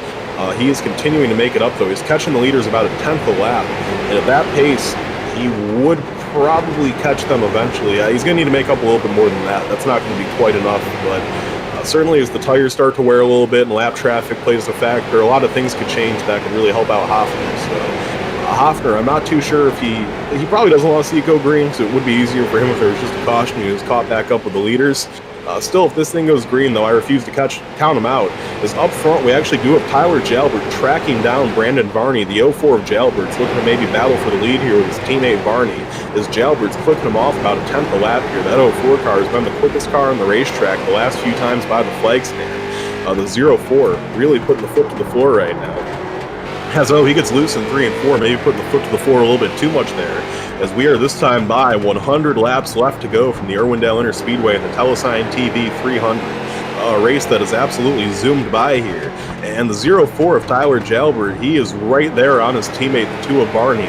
He is continuing to make it up, though. He's catching the leaders about a 10th a lap. And at that pace, he would probably catch them eventually. He's going to need to make up a little bit more than that. That's not going to be quite enough, but certainly as the tires start to wear a little bit and lap traffic plays a factor, a lot of things could change that could really help out Hoffner. So Hoffner, I'm not too sure if he probably doesn't want to see it go green, so it would be easier for him if there was just a caution. He was caught back up with the leaders. Still, if this thing goes green, though, I refuse to count him out. Is up front, we actually do have Tyler Jalbert tracking down Brandon Varney, the 04 of Jalbert's, looking to maybe battle for the lead here with his teammate Varney. As Jalbert's clicking him off about a 10th a lap here. That 04 car has been the quickest car on the racetrack the last few times by the flag stand. The 04 really putting the foot to the floor right now. As he gets loose in 3 and 4, maybe putting the foot to the floor a little bit too much there. As we are this time by 100 laps left to go from the Irwindale Inter Speedway in the Telesign TV 300. A race that is absolutely zoomed by here. And the 04 of Tyler Jalbert, he is right there on his teammate, the 2 of Barney.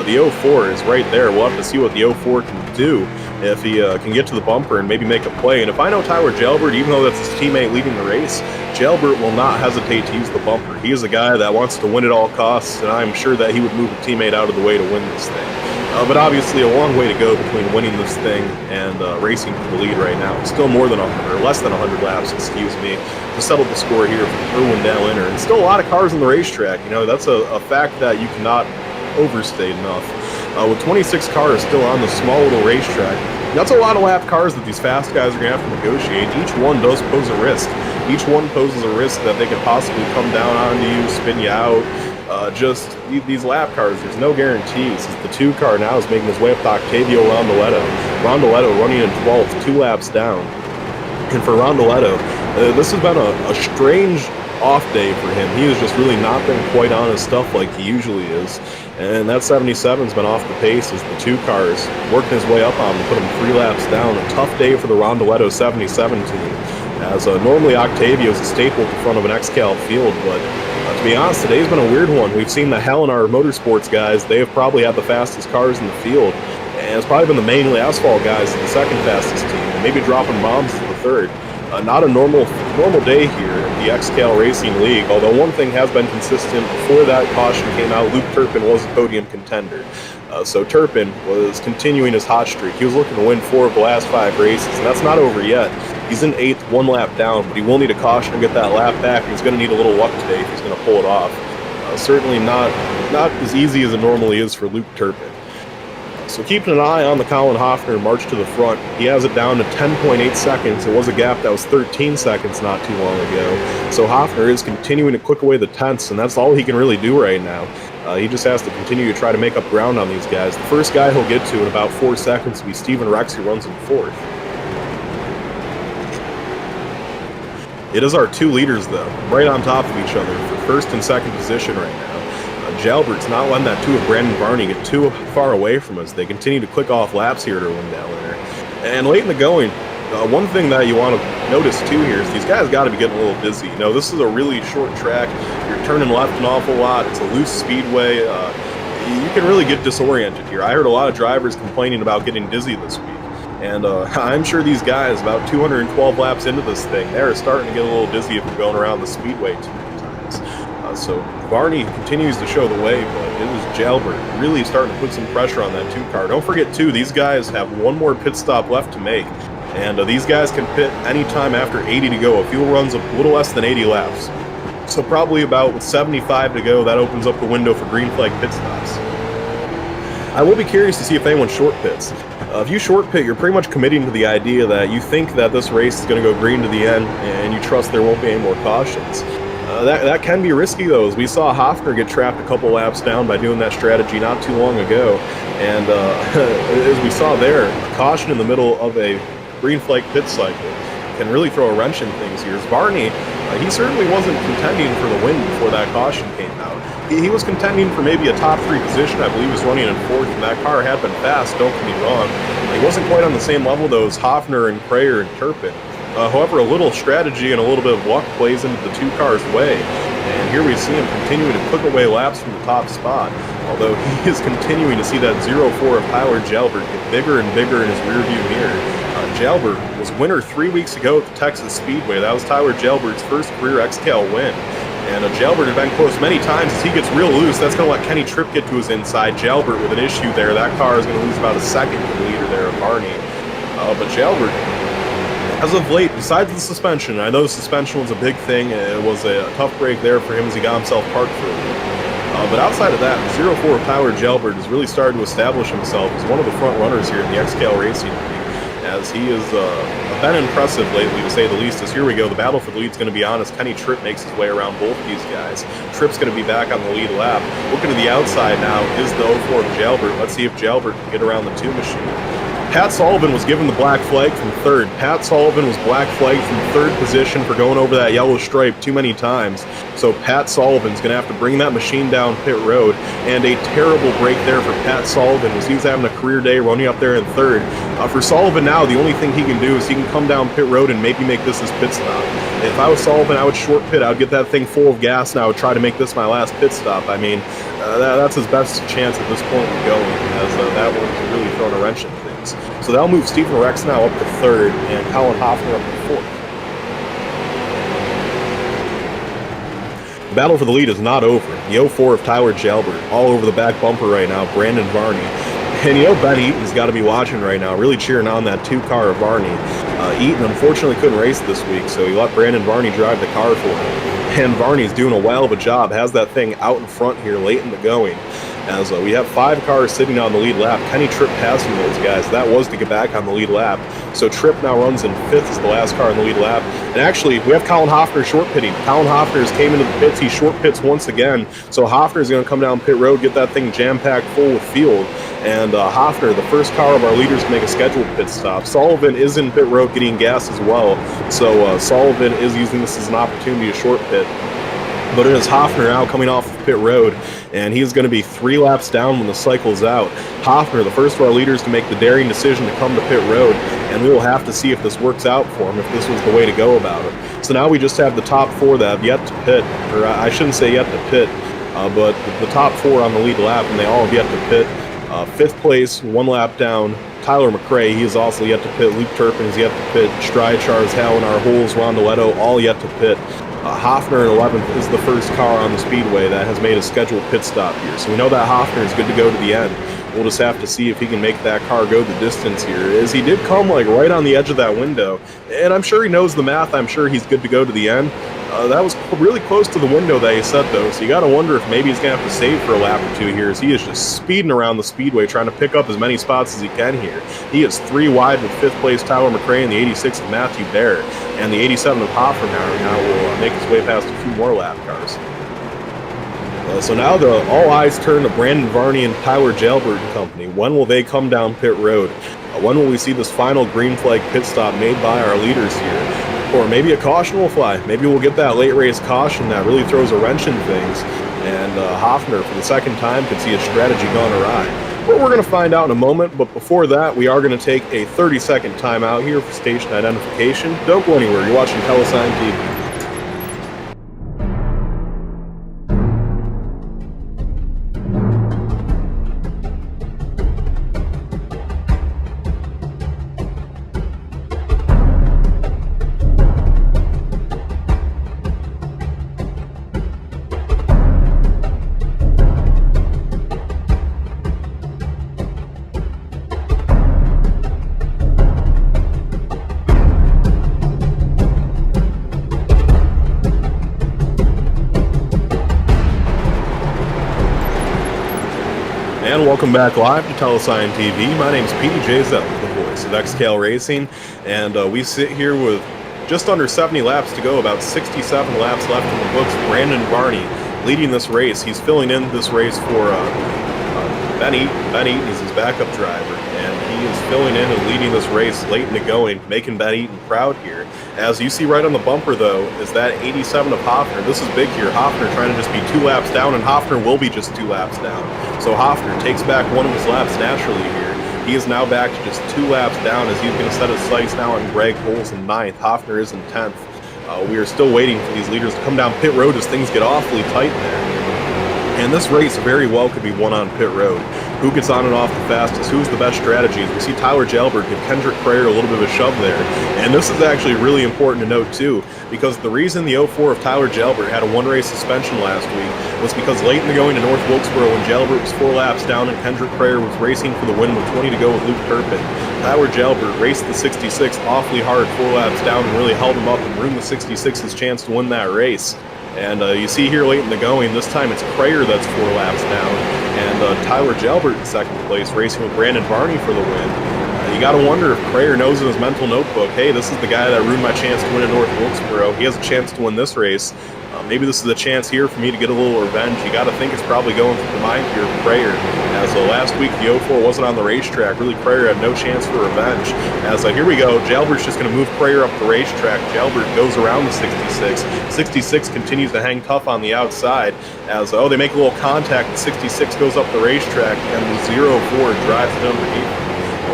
The 04 is right there. We'll have to see what the 04 can do if he can get to the bumper and maybe make a play. And if I know Tyler Jalbert, even though that's his teammate leading the race, Jalbert will not hesitate to use the bumper. He is a guy that wants to win at all costs, and I'm sure that he would move a teammate out of the way to win this thing. But obviously a long way to go between winning this thing and racing for the lead right now. Still more than 100, or less than 100 laps, excuse me, to settle the score here from Irwindale Inter. And still a lot of cars on the racetrack. You know, that's a fact that you cannot overstate enough. With 26 cars still on the small little racetrack, that's a lot of lap cars that these fast guys are going to have to negotiate. Each one does pose a risk. Each one poses a risk that they could possibly come down onto you, spin you out. Just these lap cars, there's no guarantees. The 2 car now is making his way up to Octavio Rondoletto. Rondoletto running in 12th, 2 laps down. And for Rondoletto, this has been a strange off day for him. He has just really not been quite on his stuff like he usually is. And that 77's been off the pace as the two cars working his way up on him, put him 3 laps down. A tough day for the Rondoletto 77 team, as normally Octavio is a staple at the front of an XCAL field, but to be honest, today's been a weird one. We've seen the Helenar Motorsports guys. They have probably had the fastest cars in the field, and it's probably been the mainly asphalt guys, the second fastest team, and maybe dropping bombs to the third. Not a normal day here in the XCAL Racing League, although one thing has been consistent. Before that caution came out, Luke Turpin was a podium contender. So Turpin was continuing his hot streak. He was looking to win 4 of the last 5 races, and that's not over yet. He's in 8th, 1 lap down, but he will need a caution to get that lap back, and he's going to need a little luck today if he's going to pull it off. Certainly not as easy as it normally is for Luke Turpin. So keeping an eye on the Colin Hoffner march to the front. He has it down to 10.8 seconds. It was a gap that was 13 seconds not too long ago. So Hoffner is continuing to click away the tenths, and that's all he can really do right now. He just has to continue to try to make up ground on these guys. The first guy he'll get to in about 4 seconds will be Steven Rex, who runs in 4th. It is our 2 leaders, though, right on top of each other for 1st and 2nd position right now. Jalbert's not letting that 2 of Brandon Varney get too far away from us. They continue to click off laps here at Irwindale there. And late in the going, one thing that you want to notice too here is these guys got to be getting a little dizzy. You know, this is a really short track. You're turning left an awful lot. It's a loose speedway. You can really get disoriented here. I heard a lot of drivers complaining about getting dizzy this week. And I'm sure these guys, about 212 laps into this thing, they're starting to get a little dizzy if you're going around the speedway too many times. So Varney continues to show the way, but it is Jalbert really starting to put some pressure on that 2 car. Don't forget too, these guys have 1 more pit stop left to make, and these guys can pit anytime after 80 to go. A fuel runs a little less than 80 laps. So probably about with 75 to go, that opens up the window for green flag pit stops. I will be curious to see if anyone short pits. If you short pit, you're pretty much committing to the idea that you think that this race is going to go green to the end, and you trust there won't be any more cautions. That can be risky, though, as we saw Hoffner get trapped a couple laps down by doing that strategy not too long ago. And as we saw there, a caution in the middle of a green flag pit cycle can really throw a wrench in things here. As Varney, he certainly wasn't contending for the win before that caution came out. He was contending for maybe a top 3 position. I believe he was running in 4th, and that car had been fast, don't get me wrong. He wasn't quite on the same level, though, as Hoffner and Prayer and Turpin. However, a little strategy and a little bit of luck plays into the 2 cars' way. And here we see him continuing to click away laps from the top spot, although he is continuing to see that 0-4 of Tyler Jalbert get bigger and bigger in his rearview mirror. Jalbert was winner 3 weeks ago at the Texas Speedway. That was Tyler Jalbert's first career XCAL win. And Jalbert had been close many times. As he gets real loose, that's going to let Kenny Tripp get to his inside. Jalbert with an issue there. That car is going to lose about a second to the leader there of Varney. But Jalbert, as of late, besides the suspension, I know the suspension was a big thing. It was a tough break there for him as he got himself parked for a bit. But outside of that, 0-4 Tyler Jalbert has really started to establish himself as one of the front runners here in the XCAL Racing League, as he has been impressive lately, to say the least. As here we go, the battle for the lead is going to be on as Kenny Tripp makes his way around both of these guys. Tripp's going to be back on the lead lap. Looking to the outside now is the 0-4 of Jalbert. Let's see if Jalbert can get around the 2 machine. Pat Sullivan was given the black flag from 3rd. Pat Sullivan was black flagged from 3rd position for going over that yellow stripe too many times. So Pat Sullivan's going to have to bring that machine down pit road. And a terrible break there for Pat Sullivan, as he was having a career day running up there in 3rd. For Sullivan now, the only thing he can do is he can come down pit road and maybe make this his pit stop. If I was Sullivan, I would short pit. I would get that thing full of gas, and I would try to make this my last pit stop. I mean, that's his best chance at this point of going, as that one's really thrown a wrench in things. So that'll move Stephen Rex now up to 3rd, and Colin Hoffner up to 4th. The battle for the lead is not over. The 0-4 of Tyler Jalbert all over the back bumper right now, Brandon Varney. And you know Ben Eaton's got to be watching right now, really cheering on that 2 car of Varney. Eaton unfortunately couldn't race this week, so he let Brandon Varney drive the car for him. And Varney's doing a well of a job, has that thing out in front here late in the going. As we have 5 cars sitting on the lead lap. Kenny Tripp passing those guys. That was to get back on the lead lap. So Tripp now runs in 5th as the last car on the lead lap. And actually, we have Colin Hoffner short pitting. Colin Hoffner's came into the pits. He short pits once again. So Hoffner's going to come down pit road, get that thing jam-packed full with fuel. and Hoffner, the first car of our leaders to make a scheduled pit stop. Sullivan is in pit road getting gas as well, so Sullivan is using this as an opportunity to short pit. But it is Hoffner now coming off of pit road, and he is going to be 3 laps down when the cycle's out. Hoffner, the first of our leaders to make the daring decision to come to pit road, and we will have to see if this works out for him, if this was the way to go about it. So now we just have the top 4 that have yet to pit, or I shouldn't say yet to pit, but the top 4 on the lead lap, and they all have yet to pit. 5th place, 1 lap down, Tyler McRae, he is also yet to pit. Luke Turpin is yet to pit. Stride, Charles Hallen, our Holes, Rondoletto, all yet to pit. Hoffner in 11th is the first car on the speedway that has made a scheduled pit stop here. So we know that Hoffner is good to go to the end. We'll just have to see if he can make that car go the distance here, as he did come like right on the edge of that window. And I'm sure he knows the math. I'm sure he's good to go to the end. That was really close to the window that he set, though, so you got to wonder if maybe he's going to have to save for a lap or 2 here, as he is just speeding around the speedway trying to pick up as many spots as he can here. He is 3 wide with 5th place Tyler McRae and the 86th of Matthew Barrett, and the 87 of Hoffner now will make his way past a few more lap cars. So now all eyes turn to Brandon Varney and Tyler Jalbert and company. When will they come down pit road? When will we see this final green flag pit stop made by our leaders here? Or maybe a caution will fly. Maybe we'll get that late race caution that really throws a wrench in things, and Hoffner, for the second time, could see his strategy gone awry. But we're going to find out in a moment, but before that, we are going to take a 30-second timeout here for station identification. Don't go anywhere. You're watching Telesign TV. And welcome back live to Telesign TV. My name is PJ Zeller, the voice of XCAL Racing, and we sit here with just under 70 laps to go, about 67 laps left in the books. Brandon Varney leading this race. He's filling in this race for Ben Eaton. Ben Eaton is his backup driver, and he is filling in and leading this race late in the going, making Ben Eaton proud here. As you see right on the bumper, though, is that 87 of Hoffner. This is big here. Hoffner trying to just be 2 laps down, and Hoffner will be just 2 laps down. So Hoffner takes back 1 of his laps naturally here. He is now back to just 2 laps down, as he's going to set his sights now on Greg Holes in 9th. Hoffner is in 10th. We are still waiting for these leaders to come down pit road as things get awfully tight there. And this race very well could be won on pit road. Who gets on and off the fastest? Who's the best strategies? We see Tyler Jalbert give Kendrick Prayer a little bit of a shove there. And this is actually really important to note, too, because the reason the 04 of Tyler Jalbert had a 1-race suspension last week was because late in the going to North Wilkesboro, when Jalbert was 4 laps down and Kendrick Prayer was racing for the win with 20 to go with Luke Turpin, Tyler Jalbert raced the 66 awfully hard 4 laps down and really held him up and ruined the 66's chance to win that race. And you see here late in the going, this time it's Prayer that's 4 laps down, and Tyler Jalbert in 2nd place, racing with Brandon Varney for the win. You got to wonder if Prayer knows in his mental notebook, hey, this is the guy that ruined my chance to win at North Wilkesboro. He has a chance to win this race. Maybe this is a chance here for me to get a little revenge. You got to think it's probably going through the mind here of Prayer. As last week the 04 wasn't on the racetrack, really Prayer had no chance for revenge. As here we go, Jalbert's just going to move Prayer up the racetrack. Jalbert goes around the 66. 66 continues to hang tough on the outside. As they make a little contact, the 66 goes up the racetrack, and the 04 drives it underneath.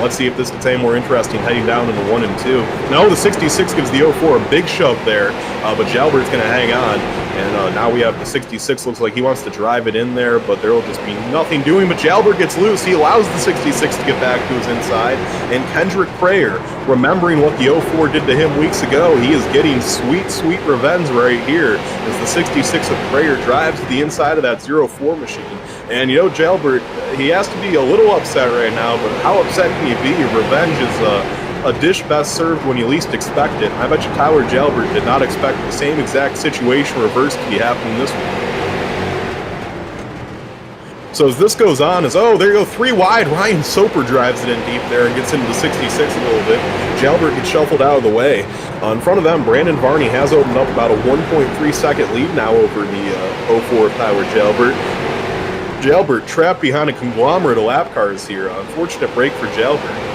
Let's see if this gets any more interesting heading down into 1 and 2. No, the 66 gives the 04 a big shove there, but Jalbert's going to hang on. And now we have the 66. Looks like he wants to drive it in there, but there will just be nothing doing. But Jalbert gets loose. He allows the 66 to get back to his inside. And Kendrick Prayer, remembering what the 04 did to him weeks ago, he is getting sweet, sweet revenge right here as the 66 of Prayer drives to the inside of that 04 machine. And, Jalbert, he has to be a little upset right now, but how upset can you be? Revenge is a dish best served when you least expect it. I bet you Tyler Jalbert did not expect the same exact situation reversed to be happening this week. So as this goes on, there you go, 3 wide. Ryan Soper drives it in deep there and gets into the 66 a little bit. Jalbert gets shuffled out of the way. In front of them, Brandon Varney has opened up about a 1.3 second lead now over the 04 of Tyler Jalbert. Jalbert trapped behind a conglomerate of lap cars here. Unfortunate break for Jalbert.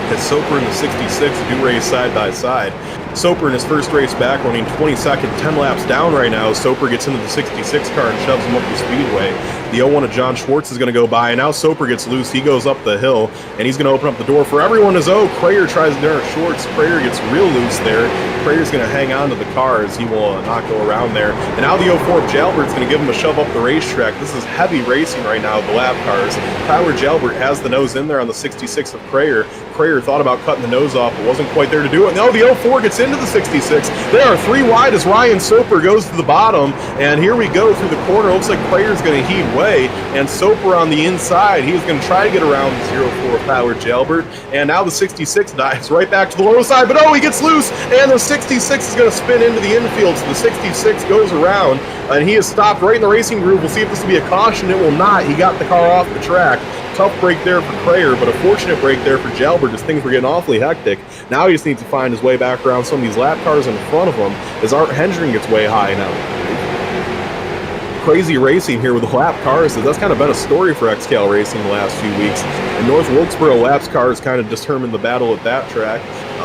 As Soper in the 66 do race side by side. Soper in his first race back running 22nd, 10 laps down right now. Soper gets into the 66 car and shoves him up the speedway. The 01 of John Schwartz is going to go by, and now Soper gets loose. He goes up the hill, and he's going to open up the door for everyone as Crayer tries to dart Schwartz. Crayer gets real loose there. Crayer's going to hang on to the car as he will not go around there. And now the 04 of Jalbert's going to give him a shove up the racetrack. This is heavy racing right now, the lap cars. Tyler Jalbert has the nose in there on the 66 of Crayer. Crayer thought about cutting the nose off, but wasn't quite there to do it. Now the 04 gets into the 66. They are 3 wide as Ryan Soper goes to the bottom. And here we go through the corner. Looks like Crayer's going to heave way. And Soper on the inside. He is going to try to get around the 04 of Tyler Jalbert. And now the 66 dives right back to the low side. But he gets loose. And the 66 is going to spin into the infield. So the 66 goes around. And he is stopped right in the racing groove. We'll see if this will be a caution. It will not. He got the car off the track. Tough break there for Crayer, but a fortunate break there for Jalbert as things were getting awfully hectic. Now he just needs to find his way back around some of these lap cars in front of him as Art Hendren gets way high now. Crazy racing here with the lap cars. So that's kind of been a story for XCAL Racing the last few weeks. And North Wilkesboro laps cars kind of determined the battle at that track.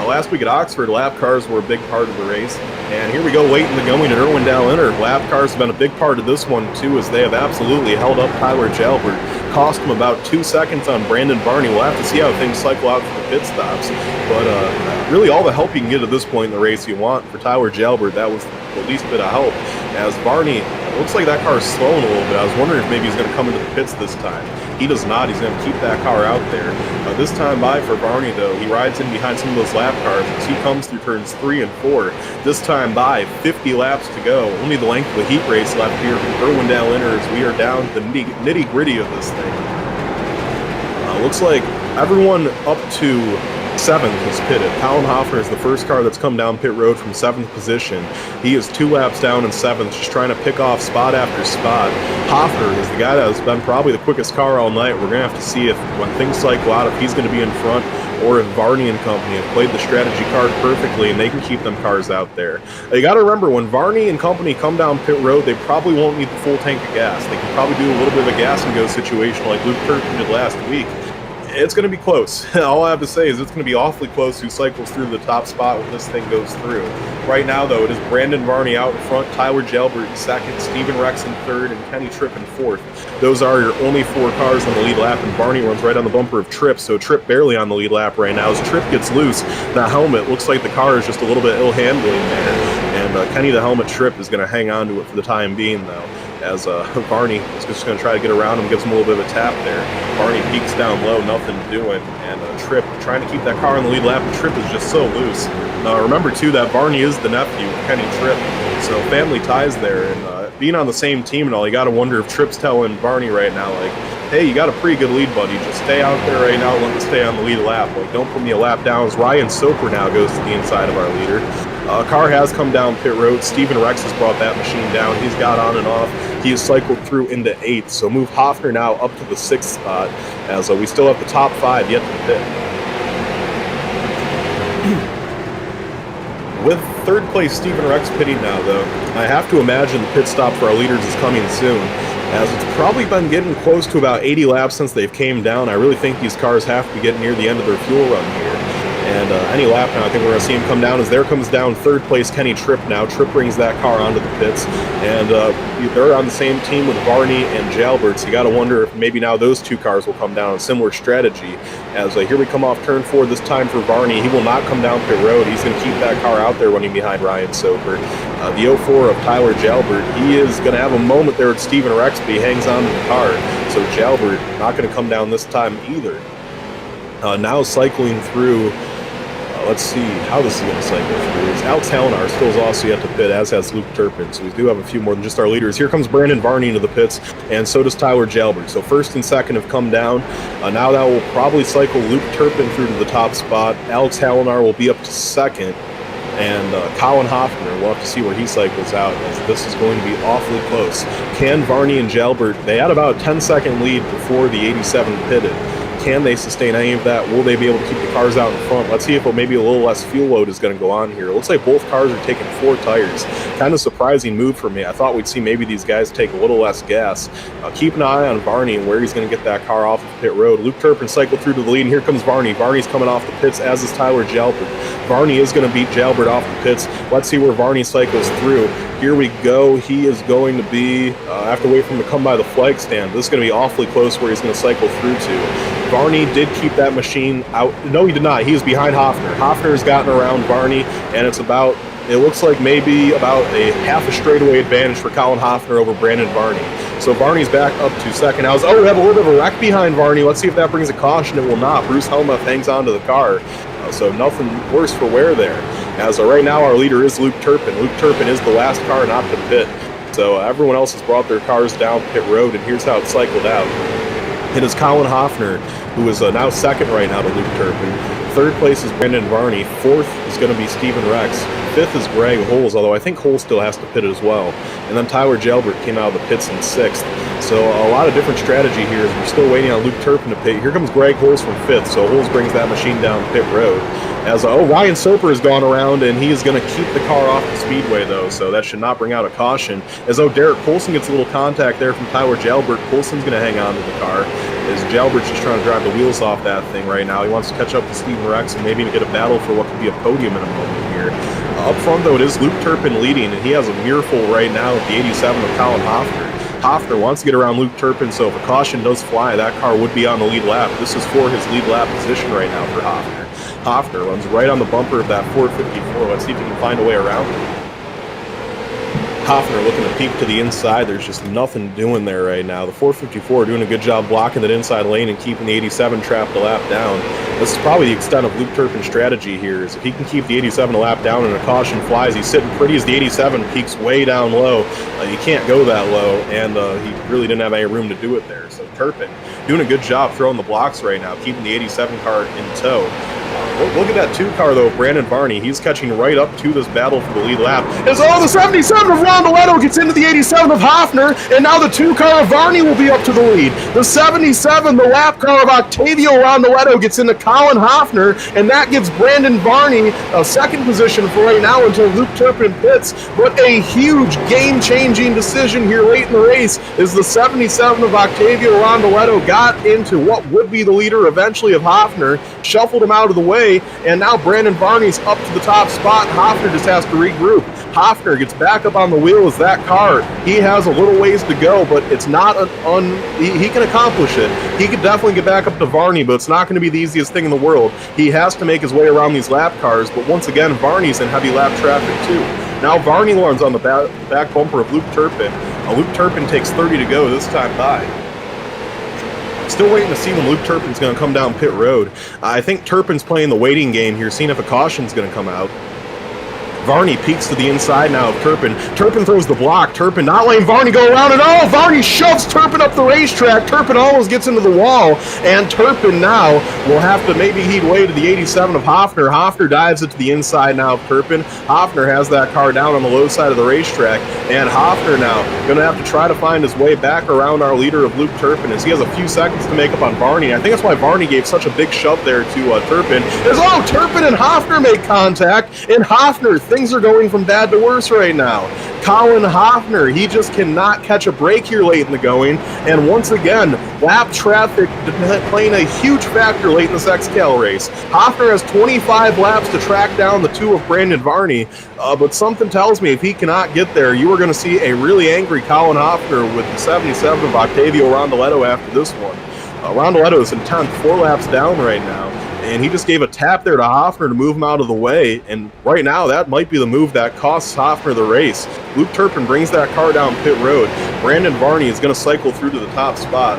Last week at Oxford, lap cars were a big part of the race. And here we go late in the going at Irwindale Inner. Lap cars have been a big part of this one too, as they have absolutely held up Tyler Jalbert. Cost him about 2 seconds on Brandon Varney. We'll have to see how things cycle out for the pit stops. But really all the help you can get at this point in the race you want. For Tyler Jalbert, that was the least bit of help. As Varney, it looks like that car is slowing a little bit. I was wondering if maybe he's going to come into the pits this time. He does not. He's going to keep that car out there. This time by for Varney, though, he rides in behind some of those lap cars as he comes through turns 3 and 4. This time by 50 laps to go. Only the length of the heat race left here from Irwindale Inner as we are down to the nitty-gritty of this thing. Looks like everyone up to 7th is pitted. Colin Hoffner is the first car that's come down pit road from 7th position. He is 2 laps down in 7th, just trying to pick off spot after spot. Hoffner is the guy that has been probably the quickest car all night. We're going to have to see if, when things cycle out, if he's going to be in front or if Varney and company have played the strategy card perfectly and they can keep them cars out there. You got to remember, when Varney and company come down pit road, they probably won't need the full tank of gas. They can probably do a little bit of a gas and go situation like Luke Turpin did last week. It's going to be close. All I have to say is it's going to be awfully close who cycles through the top spot when this thing goes through. Right now, though, it is Brandon Varney out in front, Tyler Jalbert in 2nd, Stephen Rex in 3rd, and Kenny Tripp in 4th. Those are your only 4 cars on the lead lap, and Varney runs right on the bumper of Tripp, so Tripp barely on the lead lap right now. As Tripp gets loose, the helmet looks like the car is just a little bit ill-handling there, and Kenny the Helmet Tripp is going to hang on to it for the time being, though. As Varney is just going to try to get around him, gives him a little bit of a tap there. Varney peeks down low, nothing doing, and Tripp trying to keep that car on the lead lap, and Tripp is just so loose. Remember, too, that Varney is the nephew of Kenny Tripp, so family ties there, and being on the same team and all, you got to wonder if Tripp's telling Varney right now, like, hey, you got a pretty good lead, buddy. Just stay out there right now, let me stay on the lead lap. Like, don't put me a lap down. As Ryan Soper now goes to the inside of our leader. Car has come down pit road. Stephen Rex has brought that machine down. He's got on and off. He has cycled through into 8th. So move Hoffner now up to the 6th spot, as we still have the top 5 yet to pit. With 3rd place Stephen Rex pitting now, though, I have to imagine the pit stop for our leaders is coming soon, as it's probably been getting close to about 80 laps since they've came down. I really think these cars have to be getting near the end of their fuel run here. And any lap now, I think we're going to see him come down, as there comes down 3rd place Kenny Tripp now. Tripp brings that car onto the pits, and they're on the same team with Varney and Jalbert, so you got to wonder if maybe now those 2 cars will come down, a similar strategy. As here we come off turn 4 this time for Varney. He will not come down pit road. He's going to keep that car out there running behind Ryan Soper. The 04 of Tyler Jalbert, he is going to have a moment there with Stephen Rex, but he hangs on to the car. So Jalbert not going to come down this time either. Now cycling through, let's see how this is going to cycle through. Alex Hallinar still is also yet to pit, as has Luke Turpin. So we do have a few more than just our leaders. Here comes Brandon Varney into the pits, and so does Tyler Jalbert. So 1st and 2nd have come down. Now that will probably cycle Luke Turpin through to the top spot. Alex Hallinar will be up to 2nd. And Colin Hoffner, we'll have to see where he cycles out, as this is going to be awfully close. Varney and Jalbert, they had about a 10-second lead before the 87 pitted. Can they sustain any of that? Will they be able to keep the cars out in front? Let's see if maybe a little less fuel load is going to go on here. It looks like both cars are taking 4 tires. Kind of surprising move for me. I thought we'd see maybe these guys take a little less gas. Keep an eye on Varney and where he's going to get that car off of pit road. Luke Turpin cycled through to the lead, and here comes Varney. Varney's coming off the pits, as is Tyler Jalbert. Varney is going to beat Jalbert off the pits. Let's see where Varney cycles through. Here we go. He is going to be, have to wait for him to come by the flag stand. This is going to be awfully close where he's going to cycle through to. Varney did keep that machine out. No, he did not. He is behind Hoffner. Hoffner has gotten around Varney, and it's about, it looks like maybe about a half a straightaway advantage for Colin Hoffner over Brandon Varney. So Varney's back up to second. Now, we have a little bit of a wreck behind Varney. Let's see if that brings a caution. It will not. Bruce Helmuth hangs onto the car. So nothing worse for wear there. As right now, our leader is Luke Turpin. Luke Turpin is the last car not to pit. So everyone else has brought their cars down pit road, and here's how it cycled out. It is Colin Hoffner, who is now second right now to Luke Turpin. Third place is Brandon Varney. Fourth is going to be Stephen Rex. Fifth is Greg Holes, although I think Holes still has to pit as well. And then Tyler Jalbert came out of the pits in sixth. So a lot of different strategy here as we're still waiting on Luke Turpin to pit. Here comes Greg Holes from fifth, so Holes brings that machine down pit road. As Ryan Soper has gone around, and he is going to keep the car off the speedway, though, so that should not bring out a caution. As Derek Coulson gets a little contact there from Tyler Jalbert. Coulson's going to hang on to the car, as Jalbert's just trying to drive the wheels off that thing right now. He wants to catch up to Stephen Rex and maybe get a battle for what could be a podium in a moment here. Up front, though, it is Luke Turpin leading, and he has a mirrorful right now at the 87 of Colin Hoffner. Hoffner wants to get around Luke Turpin, so if a caution does fly, that car would be on the lead lap. This is for his lead lap position right now for Hoffner. Hoffner runs right on the bumper of that 454. Let's see if he can find a way around it. Hoffner looking to peek to the inside. There's just nothing doing there right now. The 454 doing a good job blocking that inside lane and keeping the 87 trapped a lap down. This is probably the extent of Luke Turpin's strategy here, is if he can keep the 87 a lap down and a caution flies, he's sitting pretty as the 87 peaks way down low. You can't go that low, and he really didn't have any room to do it there. So Turpin doing a good job throwing the blocks right now, keeping the 87 car in tow. Look at that 2 car, though, Brandon Varney. He's catching right up to this battle for the lead lap. As the 77 of Rondoletto gets into the 87 of Hoffner, and now the 2 car of Varney will be up to the lead. The 77, the lap car of Octavio Rondoletto, gets into Colin Hoffner, and that gives Brandon Varney a second position for right now until Luke Turpin pits. But a huge game-changing decision here late in the race is the 77 of Octavio Rondoletto got into what would be the leader eventually of Hoffner, shuffled him out of the way, and now Brandon Varney's up to the top spot. Hoffner just has to regroup. Hoffner gets back up on the wheel as that car. He has a little ways to go, but it's not he can accomplish it. He could definitely get back up to Varney, but it's not going to be the easiest thing in the world. He has to make his way around these lap cars, but once again, Varney's in heavy lap traffic too. Now Varney lands on the back bumper of Luke Turpin. Luke Turpin takes 30 to go this time by. Still waiting to see when Luke Turpin's going to come down pit road. I think Turpin's playing the waiting game here, seeing if a caution's going to come out. Varney peeks to the inside now of Turpin. Turpin throws the block. Turpin not letting Varney go around at all. Varney shoves Turpin up the racetrack. Turpin almost gets into the wall, and Turpin now will have to maybe heed way to the 87 of Hoffner. Hoffner dives it to the inside now of Turpin. Hoffner has that car down on the low side of the racetrack, and Hoffner now going to have to try to find his way back around our leader of Luke Turpin as he has a few seconds to make up on Varney. I think that's why Varney gave such a big shove there to Turpin. As Turpin and Hoffner make contact, and Hoffner, things are going from bad to worse right now. Colin Hoffner, he just cannot catch a break here late in the going, and once again, lap traffic playing a huge factor late in this XCAL race. Hoffner has 25 laps to track down the 2 of Brandon Varney, but something tells me if he cannot get there, you are going to see a really angry Colin Hoffner with the 77 of Octavio Rondoletto after this one. Rondoletto is in 10th, 4 laps down right now, and he just gave a tap there to Hoffner to move him out of the way, and right now that might be the move that costs Hoffner the race. Luke Turpin brings that car down pit road. Brandon Varney is going to cycle through to the top spot.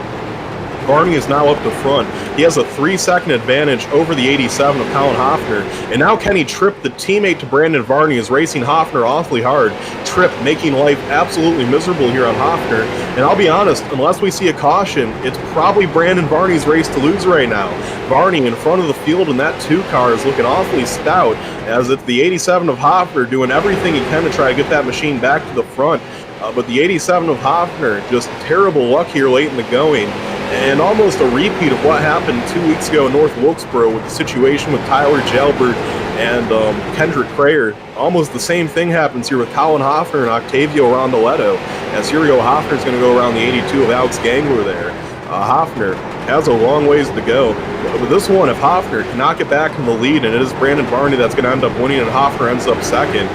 Varney is now up the front. He has a 3-second advantage over the 87 of Colin Hoffner. And now Kenny Tripp, the teammate to Brandon Varney, is racing Hoffner awfully hard. Tripp making life absolutely miserable here on Hoffner. And I'll be honest, unless we see a caution, it's probably Brandon Varney's race to lose right now. Varney in front of the field in that 2 car is looking awfully stout, as it's the 87 of Hoffner doing everything he can to try to get that machine back to the front. But the 87 of Hoffner, just terrible luck here late in the going. and almost a repeat of what happened 2 weeks ago in North Wilkesboro with the situation with Tyler Jalbert and Kendrick Crayer. Almost the same thing happens here with Colin Hoffner and Octavio Rondoletto, as here we go, Hoffner's going to go around the 82 of Alex Gangler there. Hoffner has a long ways to go. But with this one, if Hoffner cannot get back in the lead, and it is Brandon Varney that's going to end up winning and Hoffner ends up second,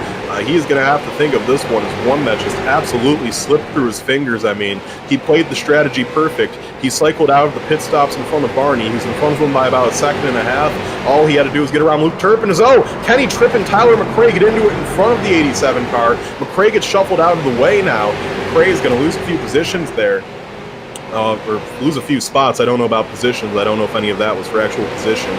he is going to have to think of this one as one that just absolutely slipped through his fingers. I mean, he played the strategy perfect. He cycled out of the pit stops in front of Varney. He's in front of him by about a second and a half. All he had to do was get around Luke Turpin. Kenny Tripp and Tyler McRae get into it in front of the 87 car. McRae gets shuffled out of the way now. McRae is going to lose a few positions there. Or lose a few spots. I don't know about positions. I don't know if any of that was for actual position.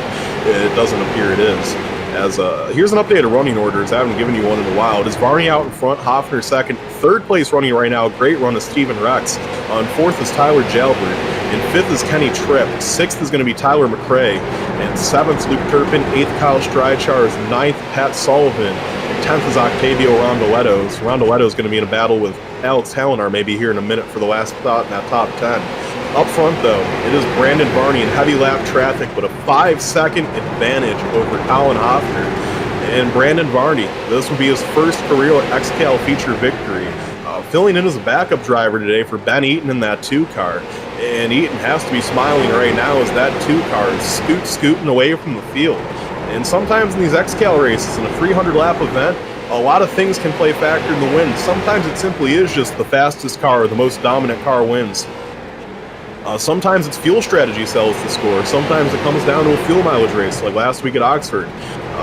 It doesn't appear it is. As here's an updated running orders. I haven't given you one in a while. It is Varney out in front, Hoffner second. Third place running right now, great run is Steven Rex. On fourth is Tyler Jalbert. In fifth is Kenny Tripp. Sixth is going to be Tyler McRae. And seventh, Luke Turpin. Eighth, Kyle Stridechars. Ninth, Pat Sullivan. And 10th is Octavio Rondoletto. Rondoletto is going to be in a battle with Alex Hallinar maybe here in a minute for the last spot in that top 10. Up front, though, it is Brandon Varney in heavy lap traffic, but a 5-second advantage over Colin Hoffner. And Brandon Varney, this would be his first career XCAL feature victory. Filling in as a backup driver today for Ben Eaton in that 2 car. And Eaton has to be smiling right now as that 2 car is scooting away from the field. And sometimes in these XCAL races, in a 300-lap event, a lot of things can play factor in the win. Sometimes it simply is just the fastest car or the most dominant car wins. Sometimes it's fuel strategy sells the score. Sometimes it comes down to a fuel mileage race, like last week at Oxford.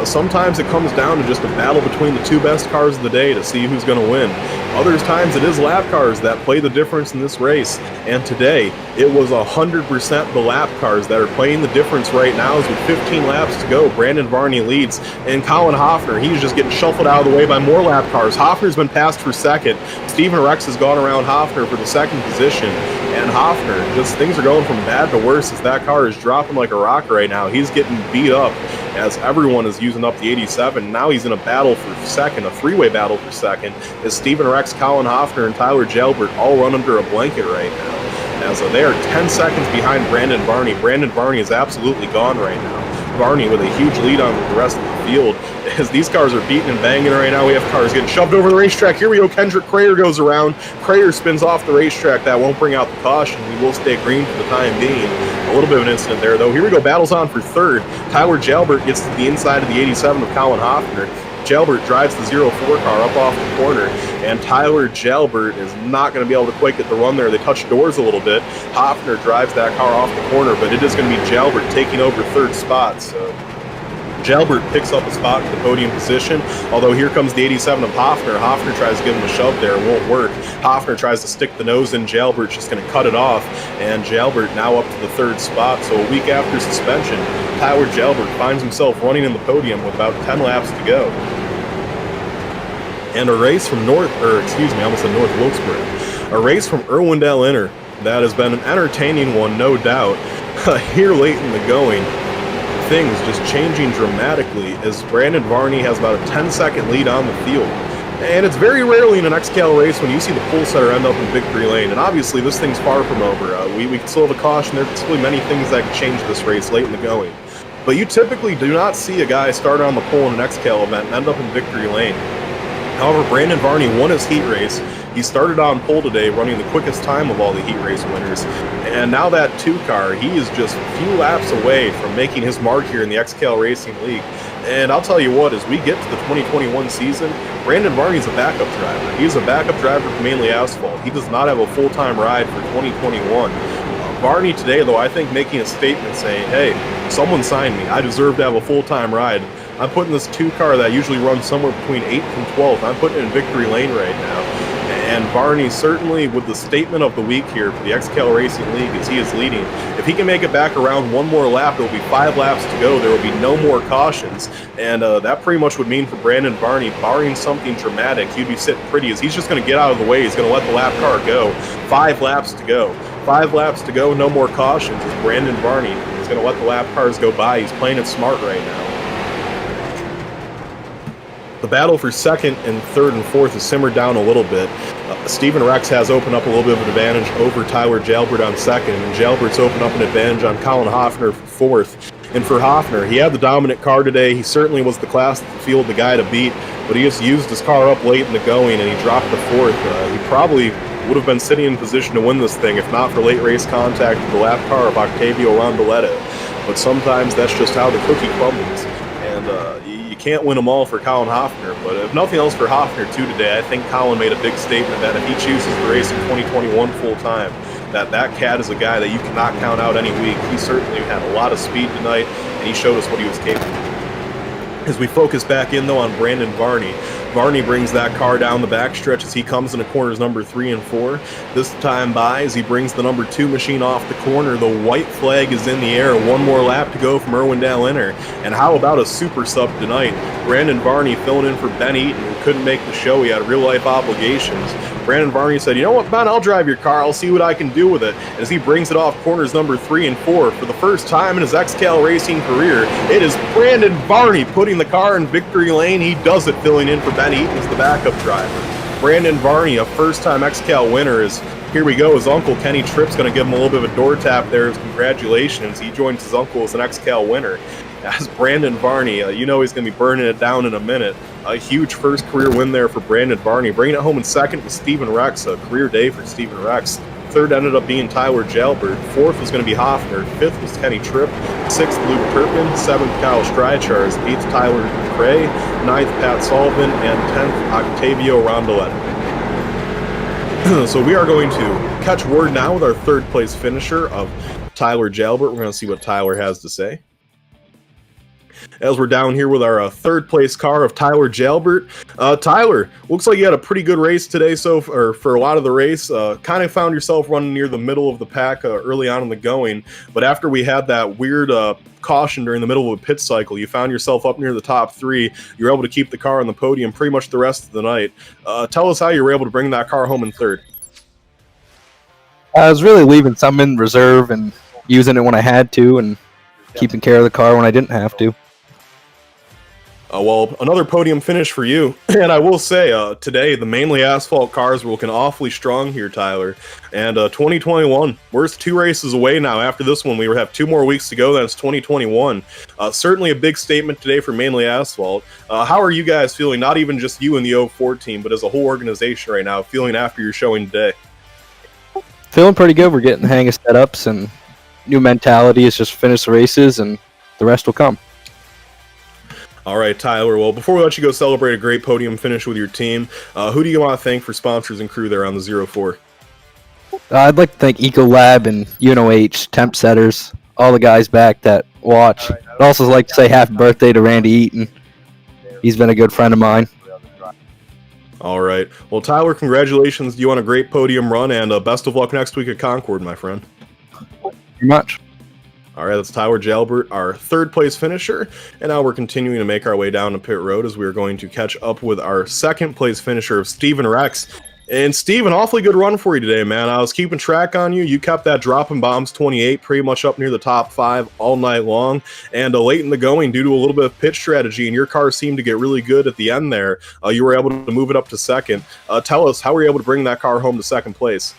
Sometimes it comes down to just a battle between the 2 best cars of the day to see who's going to win. Other times it is lap cars that play the difference in this race. And today, it was 100% the lap cars that are playing the difference right now. As with 15 laps to go, Brandon Varney leads. And Colin Hoffner, he's just getting shuffled out of the way by more lap cars. Hoffner's been passed for second. Steven Rex has gone around Hoffner for the second position. And Hoffner, just things are going from bad to worse as that car is dropping like a rock right now. He's getting beat up as everyone is using up the 87. Now he's in a battle for second, a 3-way battle for second, as Steven Rex, Colin Hoffner, and Tyler Jalbert all run under a blanket right now. As they are 10 seconds behind Brandon Varney. Brandon Varney is absolutely gone right now. Varney with a huge lead on the rest of the field. As these cars are beating and banging right now, we have cars getting shoved over the racetrack. Here we go, Kendrick Crayer goes around. Crayer spins off the racetrack. That won't bring out the caution. We will stay green for the time being. A little bit of an incident there, though. Here we go, battles on for third. Tyler Jalbert gets to the inside of the 87 of Colin Hoffner. Jalbert drives the 04 car up off the corner, and Tyler Jalbert is not going to be able to quite get the run there. They touch doors a little bit. Hoffner drives that car off the corner, but it is going to be Jalbert taking over third spot. So Jalbert picks up a spot in the podium position, although here comes the 87 of Hoffner. Hoffner tries to give him a shove there. It won't work. Hoffner tries to stick the nose in. Jalbert's just going to cut it off, and Jalbert now up to the third spot. So a week after suspension, Tyler Jalbert finds himself running in the podium with about 10 laps to go. And a race from North Wilkesboro. A race from Irwindale Inner that has been an entertaining one, no doubt. Here late in the going, things just changing dramatically as Brandon Varney has about a 10-second lead on the field. And it's very rarely in an XCAL race when you see the pole setter end up in victory lane. And obviously this thing's far from over. We can still have a caution. There's still many things that can change this race late in the going. But you typically do not see a guy start on the pole in an XCAL event and end up in victory lane. However, Brandon Varney won his heat race. He started on pole today, running the quickest time of all the heat race winners. And now that 2 car, he is just a few laps away from making his mark here in the XCAL Racing League. And I'll tell you what, as we get to the 2021 season, Brandon Varney's a backup driver. He's a backup driver for mainly asphalt. He does not have a full-time ride for 2021. Varney today, though, I think making a statement saying, hey, someone signed me. I deserve to have a full-time ride. I'm putting this 2 car that usually runs somewhere between 8th and 12th. I'm putting it in victory lane right now. And Varney certainly, with the statement of the week here for the XCAL Racing League, as he is leading, if he can make it back around one more lap, there will be 5 laps to go. There will be no more cautions. And that pretty much would mean for Brandon Varney, barring something dramatic, he'd be sitting pretty as he's just going to get out of the way. He's going to let the lap car go. 5 laps to go. 5 laps to go, no more cautions as Brandon Varney is going to let the lap cars go by. He's playing it smart right now. The battle for second and third and fourth has simmered down a little bit. Steven Rex has opened up a little bit of an advantage over Tyler Jalbert on second, and Jalbert's opened up an advantage on Colin Hoffner for fourth. And for Hoffner, he had the dominant car today. He certainly was the class of the field, the guy to beat, but he just used his car up late in the going, and he dropped to fourth. He probably would have been sitting in position to win this thing if not for late race contact with the lap car of Octavio Rondoletto. But sometimes that's just how the cookie crumbles, and you can't win them all for Colin Hoffner. But if nothing else for Hoffner too today, I think Colin made a big statement that if he chooses to race in 2021 full time, that cat is a guy that you cannot count out any week. He certainly had a lot of speed tonight, and he showed us what he was capable of. As we focus back in, though, on Brandon Varney, Varney brings that car down the backstretch as he comes into corners number 3 and 4. This time by as he brings the number 2 machine off the corner. The white flag is in the air. One more lap to go from Irwindale Inner. And how about a super sub tonight? Brandon Varney filling in for Ben Eaton, who couldn't make the show. He had real-life obligations. Brandon Varney said, you know what, Ben, I'll drive your car. I'll see what I can do with it. As he brings it off corners number 3 and 4 for the first time in his XCAL racing career, it is Brandon Varney putting the car in victory lane. He does it, filling in for Ben Eaton as the backup driver. Brandon Varney, a first-time XCAL winner, is here we go. His uncle, Kenny Tripp's going to give him a little bit of a door tap there as congratulations. He joins his uncle as an XCAL winner. As Brandon Varney, you know he's going to be burning it down in a minute. A huge first career win there for Brandon Varney. Bringing it home in second was Steven Rex, a career day for Steven Rex. Third ended up being Tyler Jalbert. Fourth was going to be Hoffner. Fifth was Kenny Tripp. Sixth, Luke Turpin. Seventh, Kyle Streichars. Eighth, Tyler Cray. Ninth, Pat Sullivan. And 10th, Octavio Rondoletto. So we are going to catch word now with our third place finisher of Tyler Jalbert. We're going to see what Tyler has to say. As we're down here with our third place car of Tyler Jalbert. Tyler, looks like you had a pretty good race today, or for a lot of the race. Kind of found yourself running near the middle of the pack early on in the going, but after we had that weird caution during the middle of a pit cycle, you found yourself up near the top 3. You were able to keep the car on the podium pretty much the rest of the night. Tell us how you were able to bring that car home in third. I was really leaving some in reserve and using it when I had to, and keeping care of the car when I didn't have to. Well, another podium finish for you. And I will say, today, the mainly asphalt cars were looking awfully strong here, Tyler. And 2021, we're 2 races away now. After this one, we have 2 more weeks to go. Then it's 2021. Certainly a big statement today for mainly asphalt. How are you guys feeling, not even just you and the 04 team, but as a whole organization right now, feeling after your showing today? Feeling pretty good. We're getting the hang of setups, and new mentality is just finish the races, and the rest will come. All right, Tyler. Well, before we let you go celebrate a great podium finish with your team, who do you want to thank for sponsors and crew there on the 04? I'd like to thank Ecolab and UNOH, Temp Setters, all the guys back that watch. I'd also like to say happy birthday to Randy Eaton. He's been a good friend of mine. All right. Well, Tyler, congratulations. You on a great podium run, and best of luck next week at Concord, my friend. Thank you very much. All right, that's Tyler Jalbert, our third place finisher, and now we're continuing to make our way down to pit road as we are going to catch up with our second place finisher of Steven Rex. And Steve, an awfully good run for you today, man. I was keeping track on you. You kept that dropping bombs 28 pretty much up near the top 5 all night long, and late in the going, due to a little bit of pitch strategy, and your car seemed to get really good at the end there, you were able to move it up to second. Tell us, how were you able to bring that car home to second place?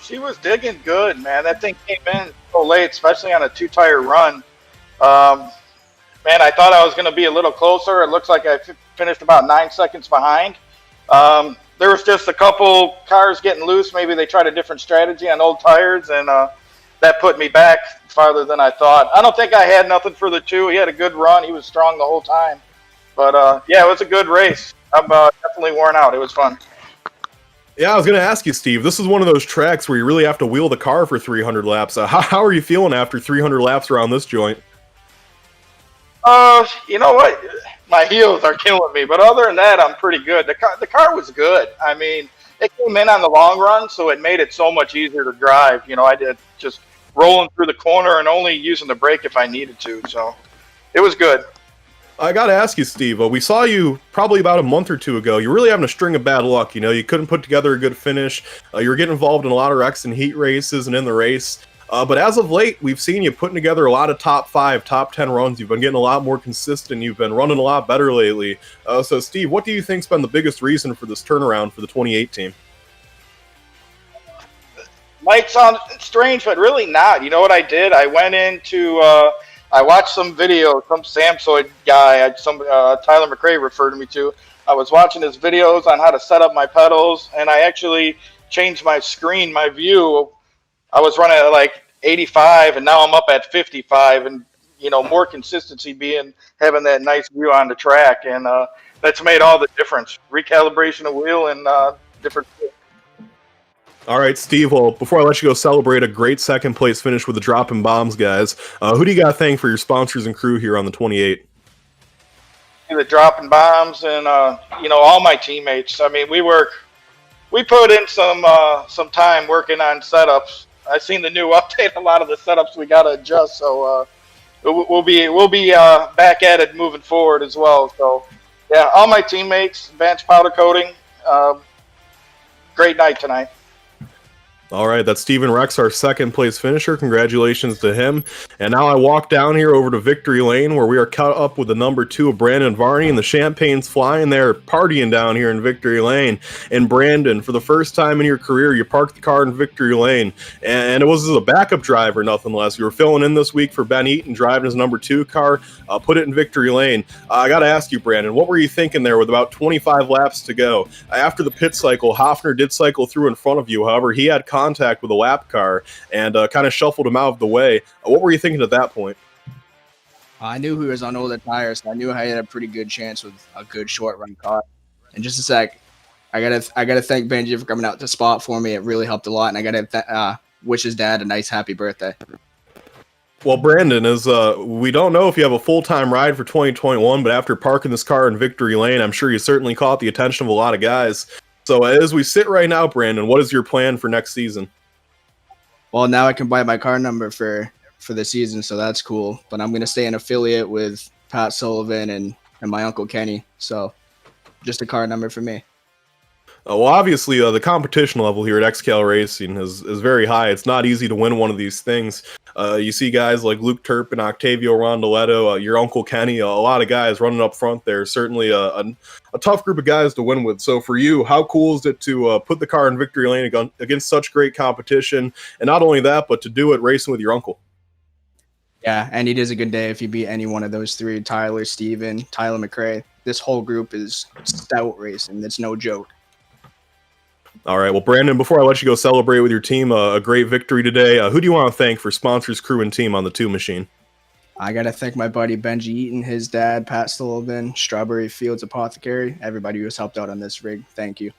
She was digging good, man. That thing came in so late, especially on a 2-tire run. Man, I thought I was going to be a little closer. It looks like I finished about 9 seconds behind. There was just a couple cars getting loose. Maybe they tried a different strategy on old tires, and that put me back farther than I thought. I don't think I had nothing for the 2. He had a good run. He was strong the whole time. But, yeah, it was a good race. I'm definitely worn out. It was fun. Yeah, I was going to ask you, Steve, this is one of those tracks where you really have to wheel the car for 300 laps. How are you feeling after 300 laps around this joint? You know what? My heels are killing me, but other than that, I'm pretty good. The car was good. I mean, it came in on the long run, so it made it so much easier to drive. You know, I did just rolling through the corner and only using the brake if I needed to, so it was good. I got to ask you, Steve, we saw you probably about a month or 2 ago. You're really having a string of bad luck. You know, you couldn't put together a good finish. You were getting involved in a lot of wrecks and heat races and in the race. But as of late, we've seen you putting together a lot of top 5, top 10 runs. You've been getting a lot more consistent. You've been running a lot better lately. So, Steve, what do you think's been the biggest reason for this turnaround for the 28 team? Might sound strange, but really not. You know what I did? I went into, I watched some video, some Samsoid guy, Tyler McRae referred me to. I was watching his videos on how to set up my pedals, and I actually changed my screen, my view. I was running at like 85, and now I'm up at 55, and more consistency having that nice view on the track, and that's made all the difference. Recalibration of wheel and different. All right, Steve, well, before I let you go celebrate a great second place finish with the dropping bombs, guys, who do you got to thank for your sponsors and crew here on the 28? The dropping bombs and, all my teammates. I mean, we put in some time working on setups. I've seen the new update, a lot of the setups we got to adjust, so we'll be back at it moving forward as well. So, yeah, all my teammates, Advanced Powder Coating, great night tonight. All right, that's Steven Rex, our second place finisher. Congratulations to him. And now I walk down here over to Victory Lane, where we are caught up with the number 2 of Brandon Varney, and the champagne's flying. They're partying down here in Victory Lane. And Brandon, for the first time in your career, you parked the car in Victory Lane, and it was as a backup driver, nothing less. You were filling in this week for Ben Eaton, driving his number 2 car, put it in Victory Lane. I got to ask you, Brandon, what were you thinking there with about 25 laps to go? After the pit cycle, Hoffner did cycle through in front of you. However, he had contact with a lap car and kind of shuffled him out of the way. What were you thinking at that point? I knew he was on older tires, so I knew I had a pretty good chance with a good short run car. And just a sec, I gotta thank Benji for coming out to spot for me. It really helped a lot, and I gotta wish his dad a nice happy birthday. Well, Brandon, we don't know if you have a full-time ride for 2021, but after parking this car in Victory Lane, I'm sure you certainly caught the attention of a lot of guys. So as we sit right now, Brandon, what is your plan for next season? Well, now I can buy my car number for the season, so that's cool. But I'm going to stay an affiliate with Pat Sullivan and my Uncle Kenny. So just a car number for me. Well, obviously, the competition level here at XCAL Racing is very high. It's not easy to win one of these things. You see guys like Luke Turpin, Octavio Rondoletto, your Uncle Kenny, a lot of guys running up front there. Certainly a tough group of guys to win with. So for you, how cool is it to put the car in Victory Lane against such great competition? And not only that, but to do it racing with your uncle. Yeah, and it is a good day if you beat any one of those 3, Tyler, Steven, Tyler McRae. This whole group is stout racing. It's no joke. All right, well, Brandon, before I let you go celebrate with your team a great victory today, who do you want to thank for sponsors, crew, and team on the 2 machine? I got to thank my buddy Benji Eaton, his dad, Pat Sullivan, Strawberry Fields Apothecary, everybody who has helped out on this rig. Thank you.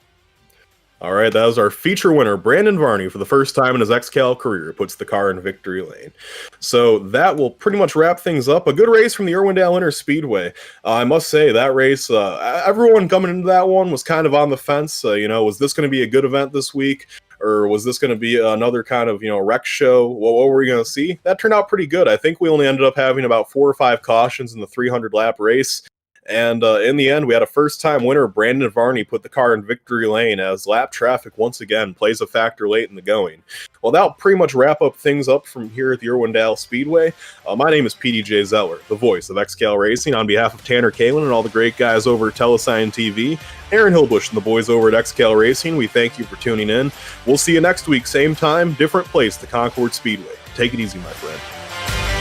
All right, that was our feature winner, Brandon Varney, for the first time in his XCAL career, puts the car in Victory Lane. So that will pretty much wrap things up. A good race from the Irwindale Inter Speedway. I must say, that race, everyone coming into that one was kind of on the fence. Was this going to be a good event this week? Or was this going to be another kind of, wreck show? Well, what were we going to see? That turned out pretty good. I think we only ended up having about 4 or 5 cautions in the 300-lap race. And in the end, we had a first-time winner, Brandon Varney, put the car in Victory Lane as lap traffic once again plays a factor late in the going. Well, that'll pretty much wrap up things up from here at the Irwindale Speedway. My name is PDJ Zeller, the voice of XCAL Racing. On behalf of Tanner Kalin and all the great guys over at Telesign TV, Aaron Hillbush and the boys over at XCAL Racing, we thank you for tuning in. We'll see you next week, same time, different place, the Concord Speedway. Take it easy, my friend.